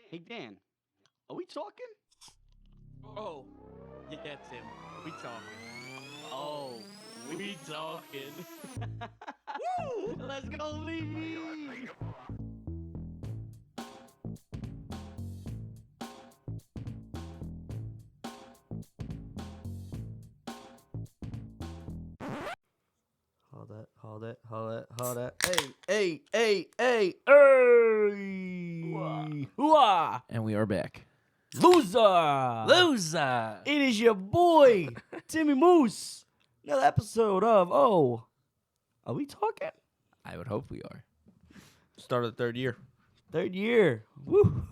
Hey Dan, are we talking? Oh, yeah, Tim. We talking. Oh, we talking. Woo! Let's go, Lee. Hold it. Hey. Hooah! And we are back. Loser! It is your boy, Timmy Moose. Another episode of Are we talking? I would hope we are. Start of the third year. Third year. Woo!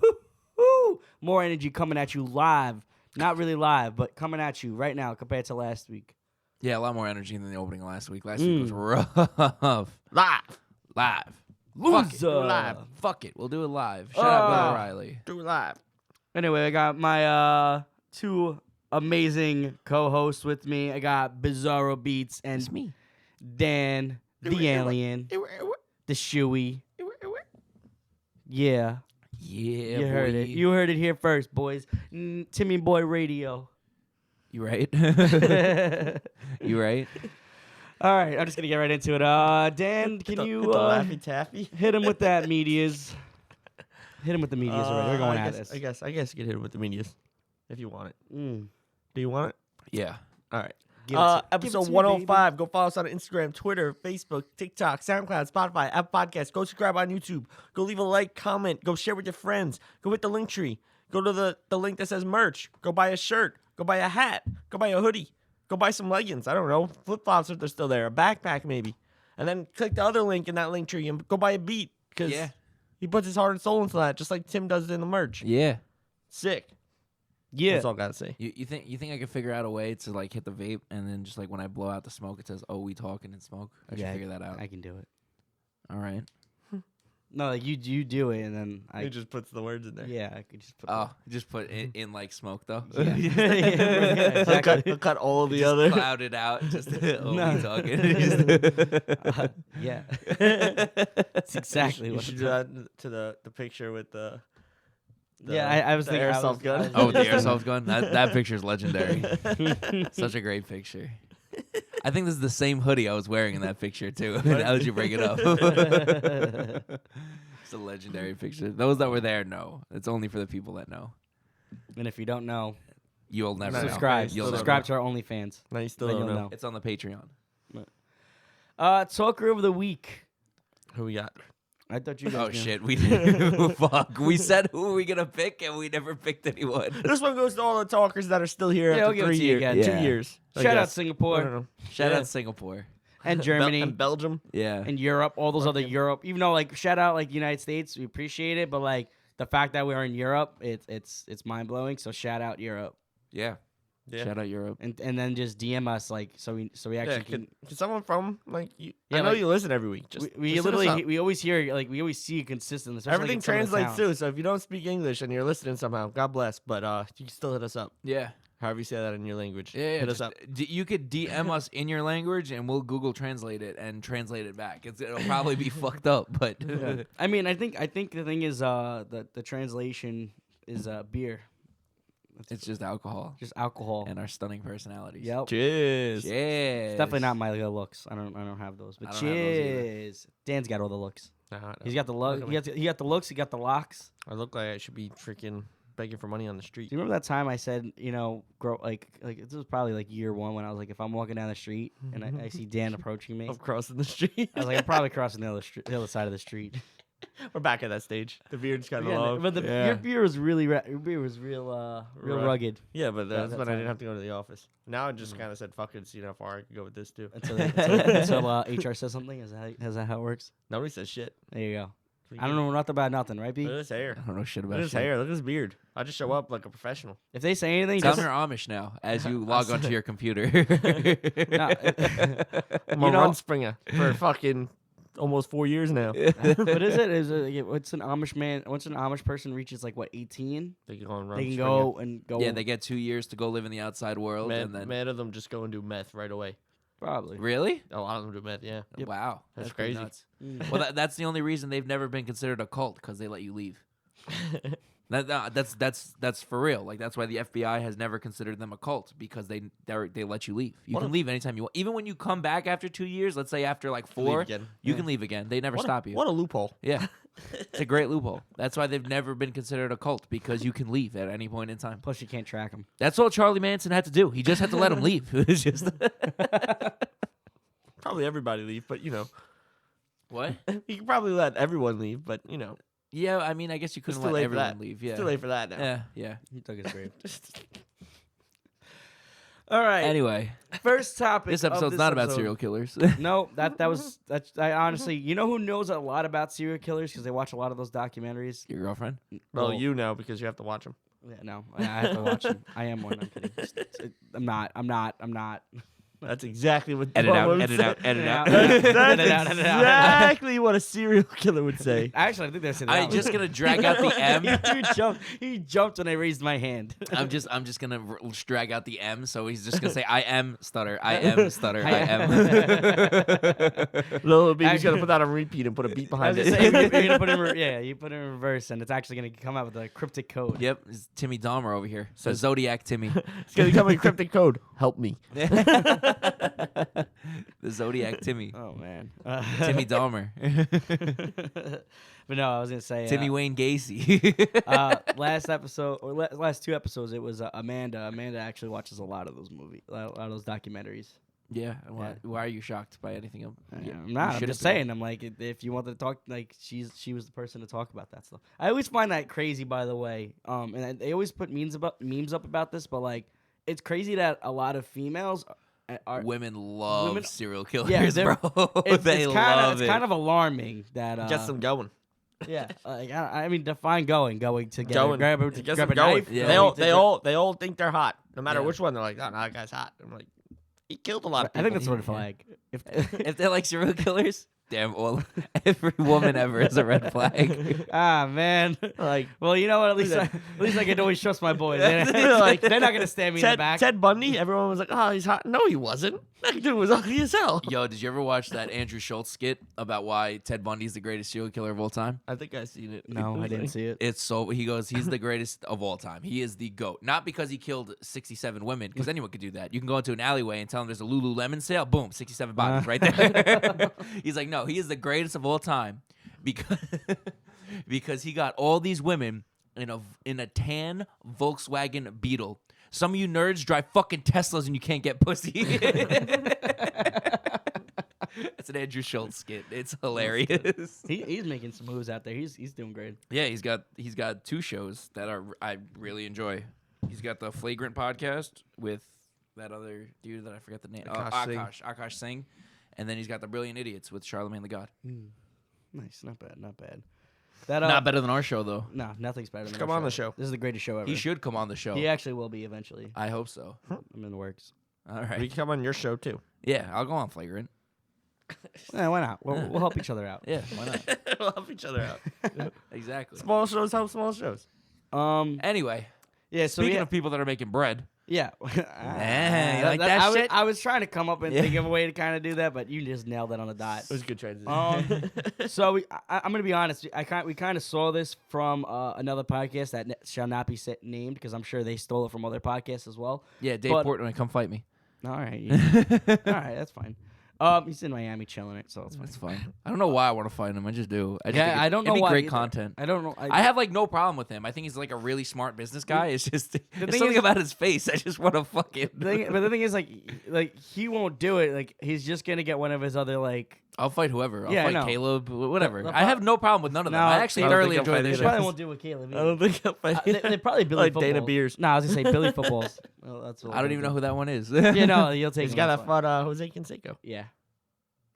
More energy coming at you live. Not really live, but coming at you right now compared to last week. Yeah, a lot more energy than the opening last week. Last week was rough. Live. Fuck it. Loser. Do it live. Fuck it. We'll do it live. Shout out Bill O'Reilly. Do it live. Anyway, I got my two amazing co-hosts with me. I got Bizarro Beats and It's me. Dan, the alien, the shoey. Yeah. Yeah, You heard it. You heard it here first, boys. Timmy Boy Radio. You right? You right? All right, I'm just gonna get right into it. Dan, can you the Laffy Taffy? hit him with that medias? Hit him with the medias already. We're going at this. I guess you can hit him with the medias if you want it. Mm. Do you want it? Yeah. All right. Give it to Episode me, 105. Go follow us on Instagram, Twitter, Facebook, TikTok, SoundCloud, Spotify, Apple Podcasts. Go subscribe on YouTube. Go leave a like, comment. Go share with your friends. Go hit the link tree. Go to the link that says merch. Go buy a shirt. Go buy a hat. Go buy a hoodie. Go buy some leggings. I don't know. Flip-flops if they're still there. A backpack maybe. And then click the other link in that link tree and go buy a beat. Because he puts his heart and soul into that, just like Tim does in the merch. Yeah. Sick. Yeah. That's all I gotta say. You think I could figure out a way to like hit the vape and then just like when I blow out the smoke it says, "Oh, we talking and smoke." I should figure that out. I can do it. All right. No, like you do it, and then He just puts the words in there. yeah, I could just put. Oh, just put it in like smoke though. Yeah. Exactly. He'll cut all of the Just other. cloud it out. Just oh, No. we talking. Yeah. That's exactly You what. should do that to the picture with the Yeah, I was the thinking airsoft gun. Oh, with the airsoft gun. That picture is legendary. Such a great picture. I think this is the same hoodie I was wearing in that picture too. Now that you bring it up, it's a legendary picture. Those that were there know. It's only for the people that know. And if you don't know, You'll never know. subscribe. You'll never Subscribe know. to our OnlyFans. No, you still Then don't you'll know. know. It's on the Patreon. Talker of the week. Who we got? I thought you guys Oh knew. shit, we fuck. We said who were we gonna pick, and we never picked anyone. This one goes to all the talkers that are still here Yeah, after I'll give it 3 to you years. again. Yeah. 2 years. I Shout out guess. I Singapore don't know. Shout Yeah. out Singapore. and Germany and Belgium. Yeah. and Europe, all those other Europe. Even though like shout out like United States, we appreciate it, but like the fact that we're in Europe, it's mind blowing. So shout out Europe, Yeah. Yeah. Shout out Europe. and then just DM us like so we actually Yeah, can. can someone from like you? Yeah, I know like, you listen every week. Just we just hit us literally up. we always hear like we always see you consistently. especially, like, Everything in some of the translates towns. too. So if you don't speak English and you're listening somehow, God bless. But you can still hit us up. Yeah. However you say that in your language. Yeah, Hit us just up. You could DM us in your language, and we'll Google Translate it and translate it back. It'll probably be fucked up, but Yeah. I mean, I think the thing is the translation is beer. it's just alcohol Just alcohol. and our stunning personalities. Yep. Cheers. Cheers. It's definitely not my looks. I don't have those. But I don't have those either. cheers. Dan's got all the looks. Nah, He's got the look. Look He at got the looks. He got the locks. I look like I should be freaking begging for money on the street. Do you remember that time I said, grow like this was probably like year one when I was like, if I'm walking down the street and I see Dan approaching me, I'm crossing the street. I was like, I'm probably crossing the other side of the street. We're back at that stage. The beard's kind of Yeah, long. but your beer was really your beer was real Right. rugged Yeah, but that's that when I time. didn't have to go to the office. Now I just kind of said, fuck it, see how far I can go with this too. until HR says something. Is that how it works? Nobody says shit. There you go. I don't know nothing about nothing, right, B? Look at his hair. I don't know shit Look about at his shit. hair. Look at his beard. I just show up like a professional. If they say anything, Sound just you're Amish now as you log onto your computer. No, I'm You a know- run springer for fucking almost 4 years now. what is it? What's an Amish man? Once an Amish person reaches like what 18, They can go and run they can springer. go and go. Yeah, they get 2 years to go live in the outside world, and then Mad of them just go and do meth right away. probably. really, A lot of them do meth, yeah. Yep. wow, That's pretty crazy. nuts. Mm. Well, that's the only reason they've never been considered a cult because they let you leave. That's for real. Like that's why the FBI has never considered them a cult because they let you leave. You can leave anytime you want. Even when you come back after 2 years, let's say after like 4, again. you can leave again. They never stop you. What a loophole. Yeah, it's a great loophole. That's why they've never been considered a cult because you can leave at any point in time. Plus, you can't track them. That's all Charlie Manson had to do. He just had to let him leave. It was just Probably everybody leave, but what? you can probably let everyone leave, but Yeah, I mean, I guess you couldn't too let late for everyone that. leave. Yeah, It's too late for that now. Yeah. He took his grave. All right. Anyway, First topic. this of episode's not about episode. serial killers. No, I honestly, who knows a lot about serial killers because they watch a lot of those documentaries. Your girlfriend? Well, you know because you have to watch them. Yeah, no, I have to watch them. I am one. I'm kidding. I'm not. That's exactly what Edit out, would edit say. out, edit out. That's Edit out, edit out. exactly what a serial killer would say. Actually, I think that's it. I'm just gonna drag out the M. He jumped when I raised my hand. I'm just gonna drag out the M, so he's just gonna say I am stutter, I am stutter, I am. Little baby's gonna put that on repeat and put a beat I behind was it. gonna say, you're gonna put it you put it in reverse, and it's actually gonna come out with a cryptic code. Yep, it's Timmy Dahmer over here. So Zodiac Timmy, It's gonna come in cryptic code. Help me. the Zodiac Timmy, Oh man, Timmy Dahmer, But no, I was gonna say Timmy Wayne Gacy. last episode or last 2 episodes, it was Amanda. Amanda actually watches a lot of those movies, a lot of those documentaries. Yeah, why are you shocked by anything? I'm not. I'm just saying. I'm like, if you want to talk, like she was the person to talk about that stuff. I always find that crazy, by the way. And they always put memes up about this, but like, it's crazy that a lot of females are Women love serial killers, Yeah, bro. it's They love it. It's kind of alarming that Gets them going. yeah. Like, I mean, define going to get Going. grab a, It gets grab them a knife. Yeah. They all think they're hot. No matter Yeah. which one, they're like, oh, no, that guy's hot. I'm like, he killed a lot of I people. think that's a red flag. If they're like serial killers, damn, well, every woman ever is a red flag. Man. like, Well, you know what? At least I can always trust my boys. They're Like, they're not gonna stab me in the back. Ted Bundy, everyone was like, oh, he's hot. No, he wasn't. That dude was ugly as hell. Yo, did you ever watch that Andrew Schultz skit about why Ted Bundy's the greatest serial killer of all time? I think I seen it. No, I didn't see it. It's so he goes, he's the greatest of all time. He is the GOAT. Not because he killed 67 women, because anyone could do that. You can go into an alleyway and tell them there's a Lululemon sale. Boom, 67 bodies right there. He's like, no, he is the greatest of all time because he got all these women in a tan Volkswagen Beetle. Some of you nerds drive fucking Teslas and you can't get pussy. That's an Andrew Schultz skit. It's hilarious. He's making some moves out there. He's doing great. Yeah, he's got 2 shows that I really enjoy. He's got the Flagrant podcast with that other dude that I forget the name. Akash Singh. And then he's got the Brilliant Idiots with Charlemagne the God. Nice, not bad. That Not better than our show though. No, nothing's better than Come our on the show. This is the greatest show ever. He should come on the show. He actually will be eventually. I hope so. I'm in the works. All We right. can come on your show, too. Yeah, I'll go on Flagrant. Yeah, why not? We'll help each other out. Yeah, why not? We'll help each other out. Exactly. Small shows help small shows. Anyway, Yeah. So speaking of people that are making bread, yeah. you like that shit? I was trying to come up and Yeah. think of a way to kind of do that, but you just nailed it on the dot. It was a good transition. So I'm gonna be honest. We kind of saw this from another podcast that shall not be named because I'm sure they stole it from other podcasts as well. yeah, Dave But- Portnoy, come fight me. All right, all right, that's fine. He's in Miami chilling it, so it's fine. That's fine. I don't know why I want to fight him. I just do. I just Yeah, think I don't know it'd be why great either. content. I don't know. I have like no problem with him. I think he's like a really smart business guy. It's just thing there's something is- about his face. I just want to fucking. but the thing is, like he won't do it. Like he's just gonna get one of his other like. I'll fight whoever. I'll Yeah, I fight know. Caleb. Whatever. The I have no problem with none of them. No, I actually I don't thoroughly think I'll enjoy fight their either. Probably shows. won't do with Caleb. I don't think I'll fight They're probably Billy like footballs. Dana Beers. No, I was gonna say Billy footballs. Well, that's what I don't even know who that one is. You know, you'll take. He's him, got that's that fine. fought Jose Canseco Yeah,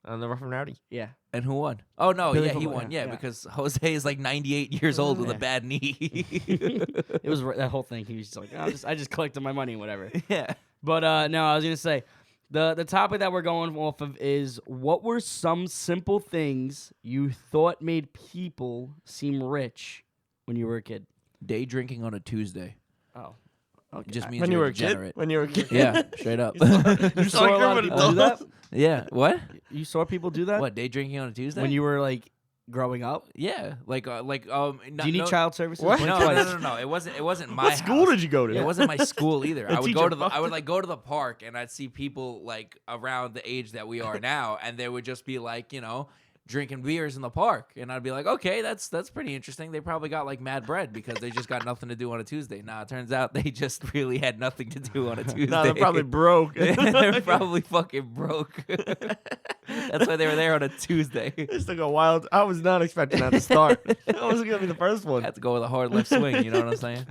on the Rough and Rowdy. yeah. And who won? Oh no, Billy yeah, he football, won. yeah, Yeah, yeah. because Jose is like 98 years old with a Yeah. bad knee. It was that whole thing. He was just like, I just collected my money and whatever. yeah. But no, I was gonna say, the topic that we're going off of is what were some simple things you thought made people seem rich when you were a kid? Day drinking on a Tuesday. Oh, It okay. just means When you you're were a a degenerate. kid? When you were a kid? Yeah, straight up. You saw a lot of people do that. Yeah. What? You saw people do that What? Day drinking on a Tuesday? when you were like growing up? Yeah, Do you need child services? What? Blink No, twice. no. It wasn't my What school house. did you go to? It wasn't my school either. The I would teacher go to fucked I would you? like go to the park and I'd see people like around the age that we are now, and they would just be like, drinking beers in the park, and I'd be like, okay, that's pretty interesting. They probably got like mad bread because they just got nothing to do on a Tuesday. Nah, it turns out they just really had nothing to do on a Tuesday. No, they're probably broke. They're probably fucking broke. That's why they were there on a Tuesday. This took a wild. I was not expecting that to start. That was gonna be the first one. Had to go with a hard left swing. You know what I'm saying?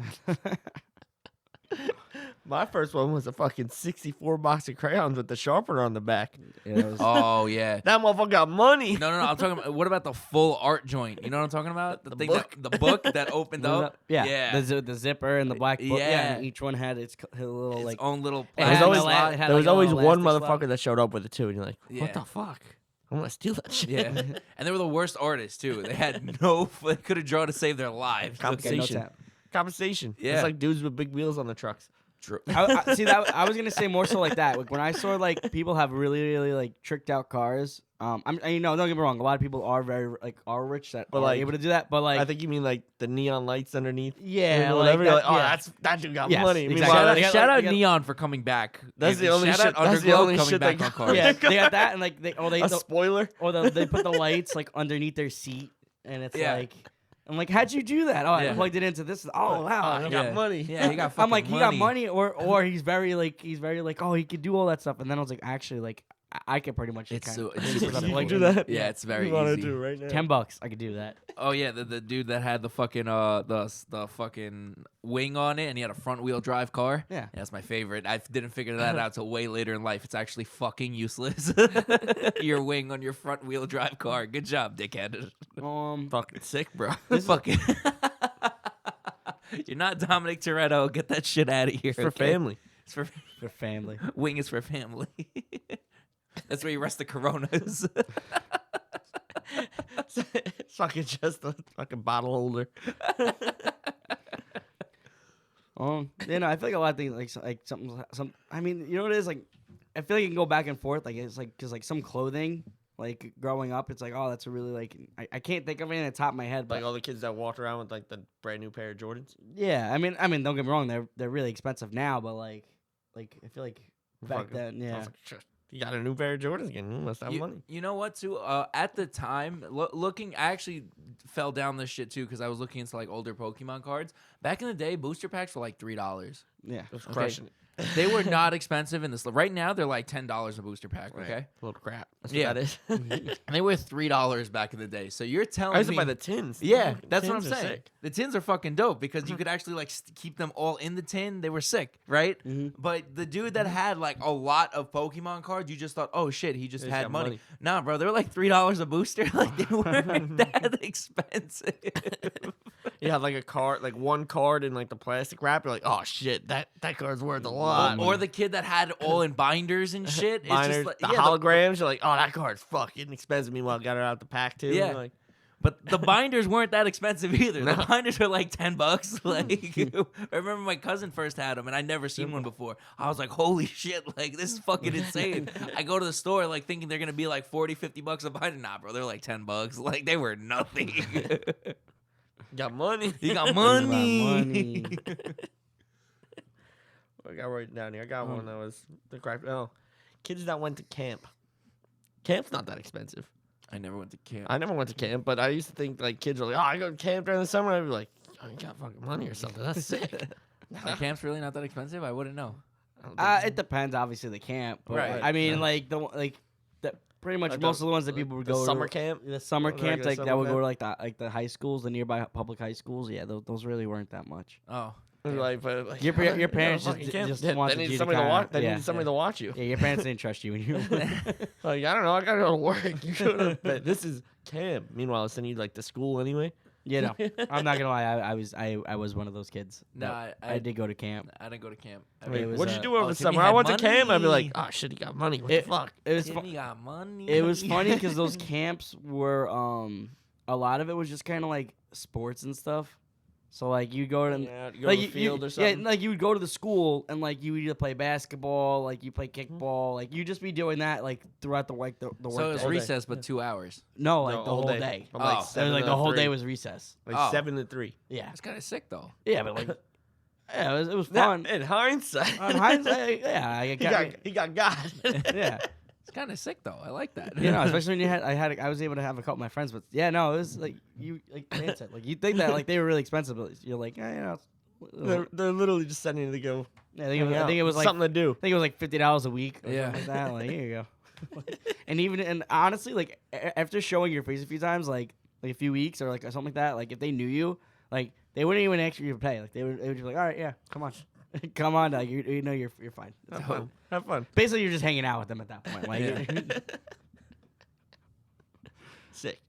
My first one was a fucking 64 box of crayons with the sharpener on the back. Yeah, that was, Oh yeah. That motherfucker got money. No. I'm talking about. What about the full art joint? You know what I'm talking about? The book? the book that opened up. yeah. The zipper and the black book. Yeah, Yeah. and each one had its little His like. own little. It There was had always- an it had There was like a always little one elastic motherfucker slot. that showed up with it too, and you're like, Yeah. what the fuck? I'm gonna steal that shit. Yeah, and they were the worst artists too. They had no. They could have drawn to save their lives. Compensation. Okay, no tap. Compensation. Yeah. It's like dudes with big wheels on the trucks. True. See that I was gonna say more so like that. Like when I saw like people have really like tricked out cars. Don't get me wrong. A lot of people are very are rich that But, are like, able to do that. But like I think you mean like the neon lights underneath. yeah, or like whatever. that, You're like, oh, yeah. that dude got Yes, money. exactly. Meanwhile, Shout they got, Shout like, out they got- Neon for coming back. That's And the only shout shit. out That's the Underglow only coming shit back they on got. cars. yeah, they got that and like a spoiler. they put the lights like underneath their seat and it's Yeah. like I'm like, how'd you do that? Oh, I Yeah. plugged it into this. Oh wow, he got money. Yeah, he got. I'm like, fucking he got money, or he's very like, oh, he could do all that stuff. And then I was like, actually, like, I could pretty much. It's kind so- of, it's just super put up, simple. like, do that. Yeah, it's very You wanna easy. do it right now. $10, I could do that. Oh yeah, the dude that had the fucking the fucking wing on it, and he had a front wheel drive car. Yeah. That's my favorite. I didn't figure that out till way later in life. It's actually fucking useless. Your wing on your front wheel drive car. Good job, dickhead. Fucking sick, bro. Fucking. You're not Dominic Toretto. Get that shit out of here. It's for okay? family. It's for For family. wing is for family. That's where you rest the Coronas. It's fucking just a fucking bottle holder. I feel like a lot of things like some. I mean, you know what it is like. I feel like you can go back and forth. Like it's like because like some clothing. Like growing up, it's like, oh, that's a really like I can't think of it in the top of my head, but Like all the kids that walked around with like the brand new pair of Jordans. yeah, I mean, don't get me wrong, they're really expensive now, but like I feel like back Fucking- then, I yeah, was like, "Shit, you got a new pair of Jordans again. You must have money. You know what, too? At the time, looking, I actually fell down this shit, too, because I was looking into, like, older Pokemon cards. Back in the day, booster packs were, like, $3. yeah. Just crushing it. They were not expensive in this. Right now, they're, like, $10 a booster pack, okay? Right. Little crap. That's Yeah. what that is. And they were $3 back in the day. So you're telling I used me... to buy the tins. Yeah, Fucking that's what I'm tins are saying. sick. The tins are fucking dope because you could actually like keep them all in the tin. They were sick, right? But the dude that had like a lot of Pokemon cards, you just thought, oh shit, he just He had got money. money. Nah, bro, they were like $3 a booster. Like they weren't that expensive. You had like a card, like one card in like the plastic wrap. You're like, oh shit, that card's worth a lot. Or the kid that had all in binders and shit. It's Miners, just like, the yeah, holograms. You're like, oh, that card's fucking expensive. Meanwhile, got it out the pack too. Yeah. You're like, But the binders weren't that expensive either. No. The binders were like $10. Like I remember my cousin first had them, and I'd never seen one before. I was like, "Holy shit! Like this is fucking insane." I go to the store like thinking they're gonna be like $40-$50 a binder. Nah, bro, they're like $10. Like they were nothing. got money. You got Money. money. I got right down here. I got one that was the crap. Oh, kids that went to camp. Camp's not that expensive. I never went to camp. I never went to camp, but I used to think like kids were like, oh, I go to camp during the summer. I'd be like, oh, you got fucking money or something. That's sick. Are camps really not that expensive? I wouldn't know. I don't think It depends, obviously, the camp. But Right. I mean, Yeah. pretty much Like most of the ones that people would go summer to, camp. the summer The camps, regular like that summer would go camp. to like the high schools, the nearby public high schools. Yeah, those really weren't that much. Oh, I'd be like, but like, Your you parents go to fucking just- camp. just Yeah, wanted they you need to somebody to kinda- watch. They yeah, needed somebody to watch you. Yeah, your parents didn't trust you when you. Like, I don't know. I gotta go to work. You should have. This is camp. Meanwhile, it's sending you like to school anyway. You know, I'm not gonna lie. I was one of those kids. no, that- I I did go to camp. I didn't go to camp. I mean, it was, What'd you do oh, over the Timmy summer? I had went to camp. I'd be like, money. oh shit, he got money. What It- the fuck? It was Timmy got money. it was funny because those camps were a lot of it was just kind of like sports and stuff. So like you go to Yeah, you go like to the field or something. Yeah, like you would go to the school and like you would either play basketball, like you play kickball, like you just be doing that like throughout the work the So it work was day. recess, but 2 hours. No, like No, the whole day. From Oh. like It It was 7 like to the whole 3. day was recess. like Oh. 7 to 3. Yeah, That's kind of sick though. yeah, but like yeah, it was Now, fun. in hindsight, On hindsight, yeah, he got God. yeah. It's kind of sick though. I like that. You know, especially when I was able to have a couple of my friends, but yeah, no, it was like you like Dan said, like you think that like they were really expensive, but you're like, you know, they're literally just sending you to go. yeah, I think it was like something to do. I think it was like $50 a week. Or Yeah. something like that. Like here you go. And honestly, like after showing your face a few times, like a few weeks or like something like that, like if they knew you, like they wouldn't even ask you to pay. Like they would just be like, all right, yeah, come on, come on, like you know you're fine. Have fun. Have fun. Basically, you're just hanging out with them at that point. Like, Sick.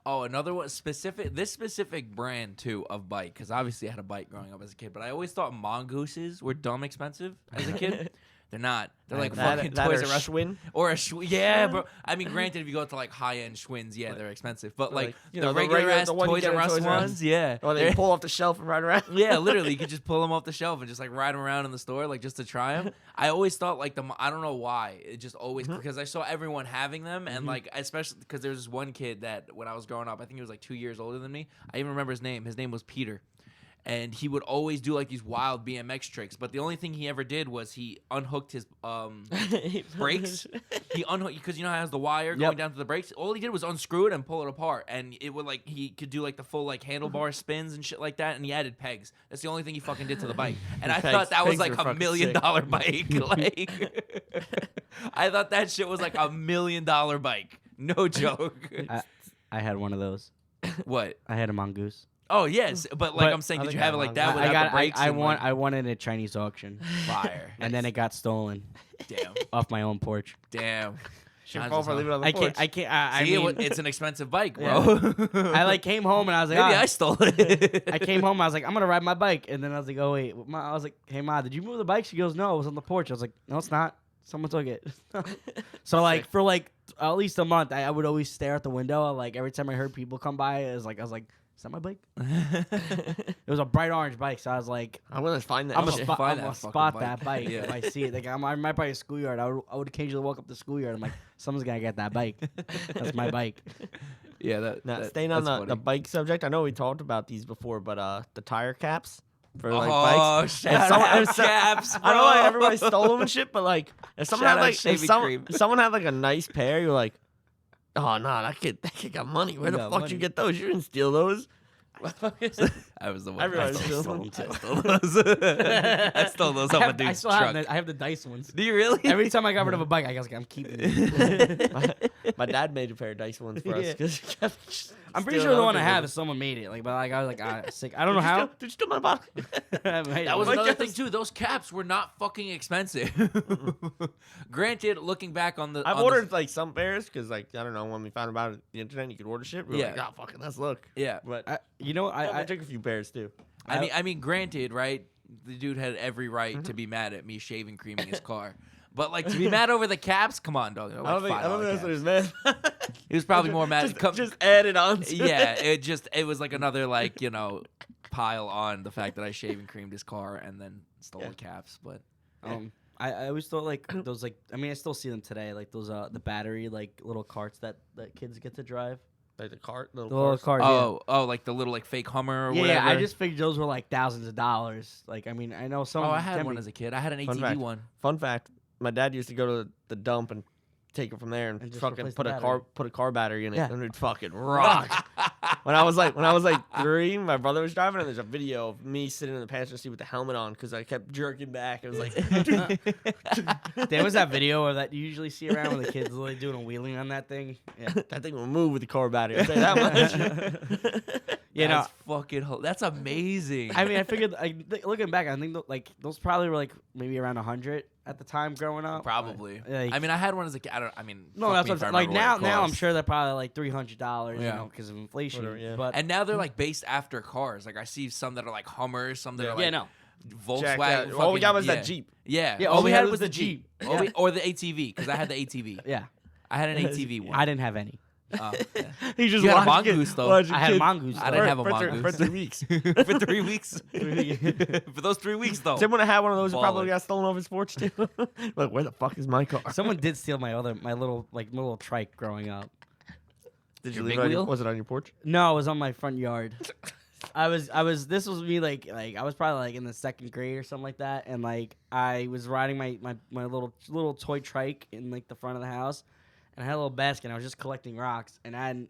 Oh, another one specific. This specific brand too of bike, because obviously I had a bike growing up as a kid, but I always thought mongooses were dumb expensive as a kid. They're not. They're like fucking Toys R Us Schwinn. or a Schwinn. Yeah, bro. I mean, granted, if you go to like high end Schwinns, yeah, they're expensive. But like you the know, the regular ass the one you Toys get R at Us Toys R Us. ones, yeah. Or they pull off the shelf and ride around. Yeah, literally, you could just pull them off the shelf and just like ride them around in the store, like just to try them. I always thought like I don't know why, it just always because I saw everyone having them, and like especially because there was this one kid that when I was growing up, I think he was like 2 years older than me. I even remember his name. His name was Peter. And he would always do like these wild BMX tricks, but the only thing he ever did was he unhooked his brakes. He unhooked because you know how it has the wire going down to the brakes. All he did was unscrew it and pull it apart, and it would like he could do like the full like handlebar spins and shit like that. And he added pegs. That's the only thing he fucking did to the bike. And I thought that was like pegs a were $1 fucking million sick. bike. Like I thought that shit was like a $1 million bike. No joke. I had one of those. What? I had a mongoose. Oh yes, but like But I'm saying, I did you think have it I like won. that without the brakes? I and, won like, I won it at a Chinese auction, fire. and then it got stolen Damn. off my own porch. Damn. Should Mine's fall just for not- leaving it on the I porch. can't. I See, mean, it's an expensive bike, bro. I like came home and I was like, Maybe "Ah." I stole it. I came home. I was like, I'm gonna ride my bike, and then I was like, oh wait. I was like, hey ma, did you move the bike? She goes, no, it was on the porch. I was like, no, it's not. Someone took it. So like for like at least a month, I would always stare at the window. Like every time I heard people come by, I was like, is that my bike? It was a bright orange bike, so I was like, I'm gonna find that. I'm shit. gonna Find that spot fucking that bike Yeah. if I see it. Like I might probably a schoolyard. I would occasionally walk up the schoolyard. I'm like, someone's gonna get that bike. That's my bike. Yeah, Now, staying on that's the funny. bike subject, I know we talked about these before, but the tire caps for like Oh, bikes. shout someone- out if so- caps, I know like bro. everybody stole them and shit, but like if someone Shout had out like if shaving cream. someone had like a nice pair, you're like, oh no, that kid got money. Where the got fuck money. you get those? You didn't steal those. I was the one. Everyone I stole stole them. those. I stole those off a I dude's still truck. have I have the dice ones. Do you really? Every time I got rid of a bike, I was like, I'm keeping it. my dad made a pair of dice ones for us. Yeah. 'Cause he kept I'm pretty stealing sure the other one I have people's. is someone made it. Like, but like I was like, sick. I don't know Did you how. steal- Did you steal my bottle? That was Like, another yes. thing too. Those caps were not fucking expensive. Granted, looking back on the, I've on the- ordered like some pairs because like I don't know when we found about it on the internet you could order shit. We were like, Yeah. oh fucking let's look. yeah. But You know, I took a few pairs too. I mean, granted, right? The dude had every right to be mad at me shaving creaming his car, but like to be mad over the caps, come on, dog. They're I like don't think $5 that's what caps. he's mad. He was probably more mad. Just add it on. To Yeah, it. it was like another like pile on the fact that I shaving creamed his car and then stole the caps. But I always thought like those like I mean I still see them today like those the battery like little carts that kids get to drive. Like the cart, The little cars. like the little like fake Hummer or yeah. whatever. Yeah, I just figured those were like thousands of dollars. Like I mean I know some. I had can one be- as a kid. I had an Fun ATV fact. one. Fun fact: my dad used to go to the dump and take it from there and, And just fucking replace put the a car battery. battery in it Yeah. and it'd fucking rock. when I was like 3, my brother was driving and there's a video of me sitting in the passenger seat with the helmet on because I kept jerking back. It was like, There was that video of that you usually see around with the kids literally doing a wheeling on that thing. Yeah. that thing will move with the car battery. I'll tell you that much. You know, That's fucking. That's amazing. I mean, I figured, looking back, I think like those probably were like maybe around 100 at the time growing up. Probably. Like- I mean, I had one as a kid. No, fuck that's me what if I I'm like remember what it now I'm cost. sure they're probably like $300, you Yeah. know, because of inflation. Whatever, yeah. But And now they're like based after cars. Like I see some that are like Hummers, some that Yeah. are like yeah, no, Jacked Volkswagen. out. All we got was yeah. that Jeep. Yeah. yeah, all we had was the Jeep. Or the ATV because I had the ATV. Yeah, I had an ATV one. I didn't have any. Oh, yeah. He just You had a watched mongoose, though. watched I had a kids mongoose. I didn't have a for mongoose. 3 weeks. For 3 weeks. For those 3 weeks, though. Someone that had one of those who probably Baller. got stolen off his porch too. Like, where the fuck is my car? Someone did steal my little trike growing up. Did you Your leave big it on your, wheel? was it on your porch? No, it was on my front yard. This was me like I was probably like in the 2nd grade or something like that, and like I was riding my little toy trike in like the front of the house, and I had a little basket. And I was just collecting rocks, and then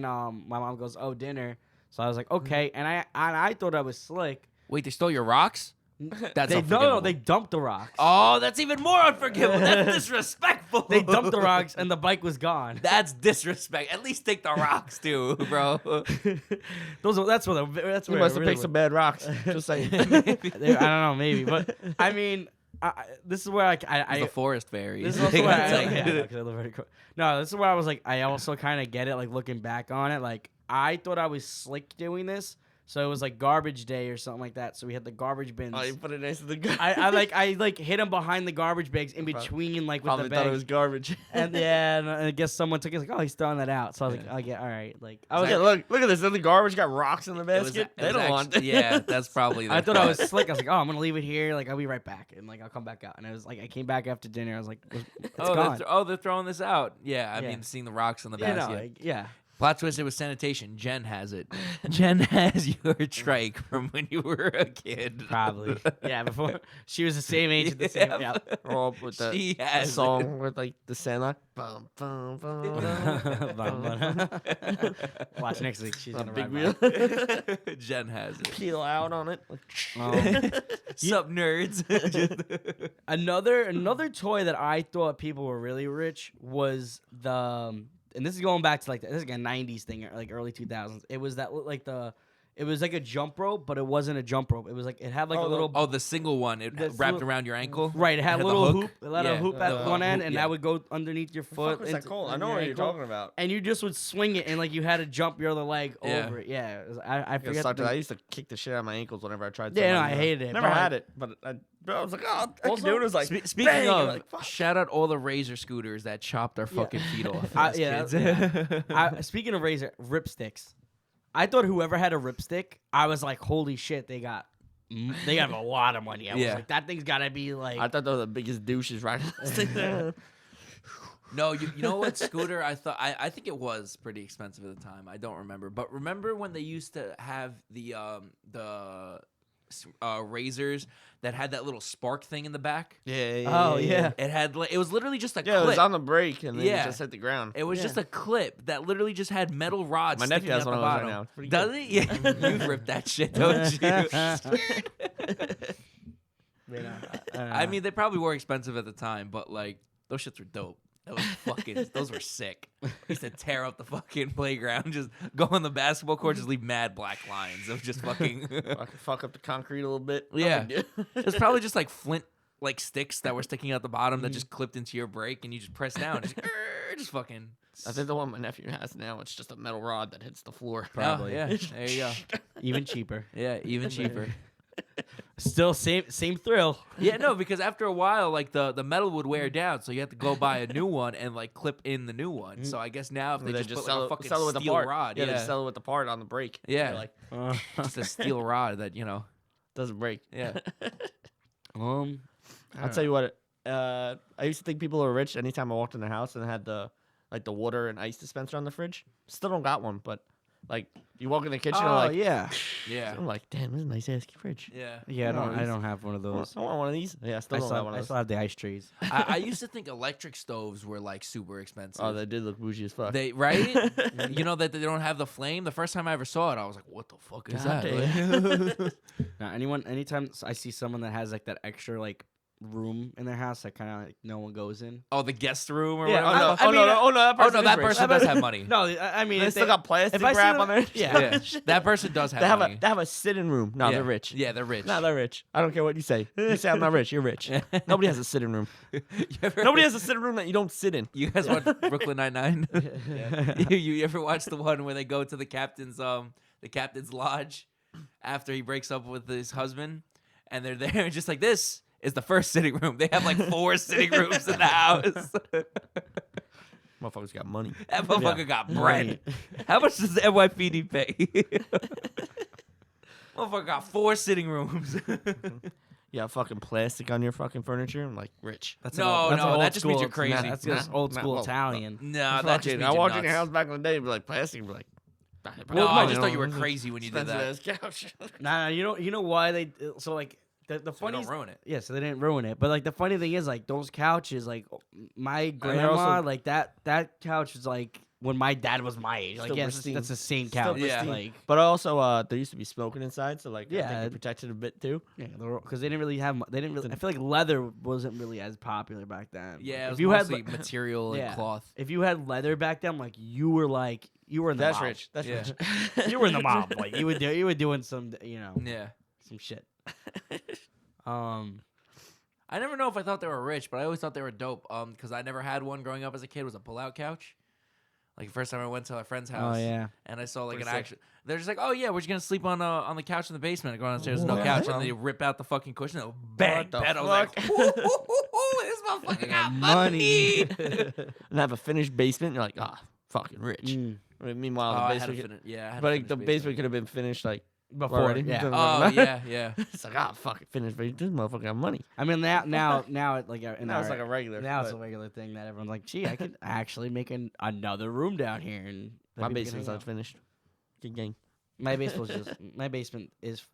my mom goes, "Oh, dinner." So I was like, "Okay," and I thought I was slick. Wait, they stole your rocks? That's No, unforgivable. they dumped the rocks. Oh, that's even more unforgivable. That's disrespectful. They dumped the rocks, and the bike was gone. That's disrespect. At least take the rocks too, bro. That's where You must have picked some bad rocks. Just saying. I don't know, maybe, but I mean, this is where I the forest fairies. This is also where It's like- I live very close. No, this is where I was like, I also kind of get it, like looking back on it. Like, I thought I was slick doing this. So it was like garbage day or something like that. So we had the garbage bins. Oh, you put it next to the garbage. I hit him behind the garbage bags in between, like with Probably the thought it bags. was garbage. And yeah, and I guess someone took it. Like, oh, he's throwing that out. So I was like, oh yeah, all right. Like I was, Yeah, look at this. The garbage got rocks in the It was- basket. it They was don't want that. actually- Yeah, that's probably. I the thought I was part. slick. I was like, oh, I'm gonna leave it here. Like I'll be right back, and like I'll come back out. And it was like I came back after dinner. I was like, it's gone. They're throwing this out. Yeah, I Yeah. mean, seeing the rocks in the Yeah, basket. no, like, yeah. Plot twist, it was sanitation. Jen has it. Jen has your trike from when you were a kid. Probably. Yeah, before she was the same age at the same. Yeah. Yeah. Or up with the She has song with like the Sandlot. Bum, bum, bum, bum. Watch next week. She's A gonna big ride wheel. by. Jen has it. Peel out on it. Sup, nerds? Another toy that I thought people were really rich was and this is going back to this is like a 90s thing, like early 2000s. It was it was like a jump rope, but it wasn't a jump rope. It was like it had like a little the single one. It This wrapped little- around your ankle. right. It had a the little hook. hoop. It had a Yeah, hoop the at one end, hoop, and yeah. that would go underneath your foot. What's that into- called? I under know your what you're ankle. talking about. And you just would swing it, and like you had to jump your other leg Yeah. over it. Yeah, I I forget. sucked it. I used to kick the shit out of my ankles whenever I tried. Yeah, no, something I new. hated it, Never but had it, but I was like, oh, I Also, can do it. It was like, Speaking bang, of, like, fuck. shout out all the razor scooters that chopped our fucking feet off. as Yeah, kids. speaking of razor ripsticks, I thought whoever had a ripstick, I was like, holy shit, they got a lot of money. I was Yeah. like, that thing's gotta be like. I thought they were the biggest douches riding this thing. No, you know what scooter I thought I think it was pretty expensive at the time. I don't remember, but remember when they used to have the razors that had that little spark thing in the back? Oh, yeah. It had it was literally just a Yeah, it was clip. on the brake and then Yeah. it just hit the ground. It was Yeah. just a clip that literally just had metal rods. My nephew sticking has out one the of those right bottom. now. It's pretty Does good. it? Yeah, you rip that shit, don't you? I mean, they probably were expensive at the time, but like those shits were dope. Those were sick. Used to tear up the fucking playground, just go on the basketball court, just leave mad black lines of just fucking. I could fuck up the concrete a little bit. Yeah. No big deal. It's probably just like flint like sticks that were sticking out the bottom that just clipped into your brake and you just press down. Just fucking. I think the one my nephew has now, it's just a metal rod that hits the floor. Probably. Yeah, there you go. Even cheaper. Yeah, even cheaper. Still same thrill. Yeah, no, because after a while, like the metal would wear down, so you have to go buy a new one and like clip in the new one. So I guess now if they, They just put sell like a it, fucking sell it with the steel part. rod, Yeah, they sell it with the part on the brake. Yeah. They're like, just a steel rod that doesn't break. yeah. I'll tell you what. I used to think people were rich anytime I walked in the house and had the water and ice dispenser on the fridge. Still don't got one, but like you walk in the kitchen, and like, yeah. Yeah, I'm like, damn, this is a nice ass fridge. yeah. Yeah, No, I don't have one of I those. want one of these. Yeah, I still don't have one I of still those. have the ice trays. I used to think electric stoves were like super expensive. Oh, they did look bougie as fuck. They right? You know that they don't have the flame. The first time I ever saw it, I was like, "What the fuck is God that?" Like- Now, anytime I see someone that has like that extra like room in their house that kind of like no one goes in. oh, the guest room or Yeah, whatever. Oh no! I Oh mean, no! Oh no! That Oh person, no, is that rich. person does have money. No, I mean, They if still got plastic if I see wrap them- on there. yeah. Yeah, that person does have They have money. a sitting room. No, Yeah. they're rich. Yeah, they're rich. No, they're rich. I don't care what you say. You say I'm not rich. You're rich. Nobody has a sitting room. You ever- Nobody has a sitting room that you don't sit in. You guys watch Brooklyn Nine-Nine? You ever watch the one where they go to the captain's lodge after he breaks up with his husband, and they're there and just like, this is the first sitting room. They have like 4 sitting rooms in the house. Motherfuckers got money. That motherfucker Yeah. got bread. How much does the NYPD pay? Motherfucker got 4 sitting rooms. You got fucking plastic on your fucking furniture. I'm like, rich. That's No, an no, old that just means school- you're crazy. That's just old school well, Italian. No, that just Fucking- means I you're walked in your nuts. house back in the day and be like, plastic. And be like, No, I just you thought know, you were this is crazy when you did that. expensive ass couch. Nah, you know why they so like the So funny don't ruin it. yeah, so they didn't ruin it. But like the funny thing is like those couches, like my grandma, also- like that couch was like when my dad was my age. Like Still yeah, pristine. that's the same Still couch. Yeah. pristine. Like But also, there used to be smoking inside, so like, I Yeah. think it protected a bit too. yeah, because they didn't really have they didn't really. I feel like leather wasn't really as popular back then. Yeah, it if was you had mostly material and yeah. cloth. if you had leather back then, like you were in the That's mob. rich. That's Yeah. rich. You were in the mob. Like you were doing some Yeah. some shit. I never know if I thought they were rich, but I always thought they were dope. Because I never had one growing up as a kid. It was a pull-out couch. Like the first time I went to a friend's house. Oh yeah. And I saw like Pretty an sick. actual. They're just like, oh yeah, we're just gonna sleep on the couch in the basement. I go downstairs, no What? couch, and they rip out the fucking cushion. And bang, the bed. I was like, fuck? ooh, this motherfucker got money. And have a finished basement. You're like, fucking rich. Mm. I mean, meanwhile, Oh, the I had basement, a fin- yeah, I had a but like, finished the basement could have been finished like Before already. yeah. Oh yeah, yeah. It's like, fuck it, finished basement. This motherfucker got money. I mean now it like in Now it's our- like a regular. now it's a but regular thing that everyone's like, gee, I could actually make another room down here and my that people can basement's hang not out. finished. Good game. My basement is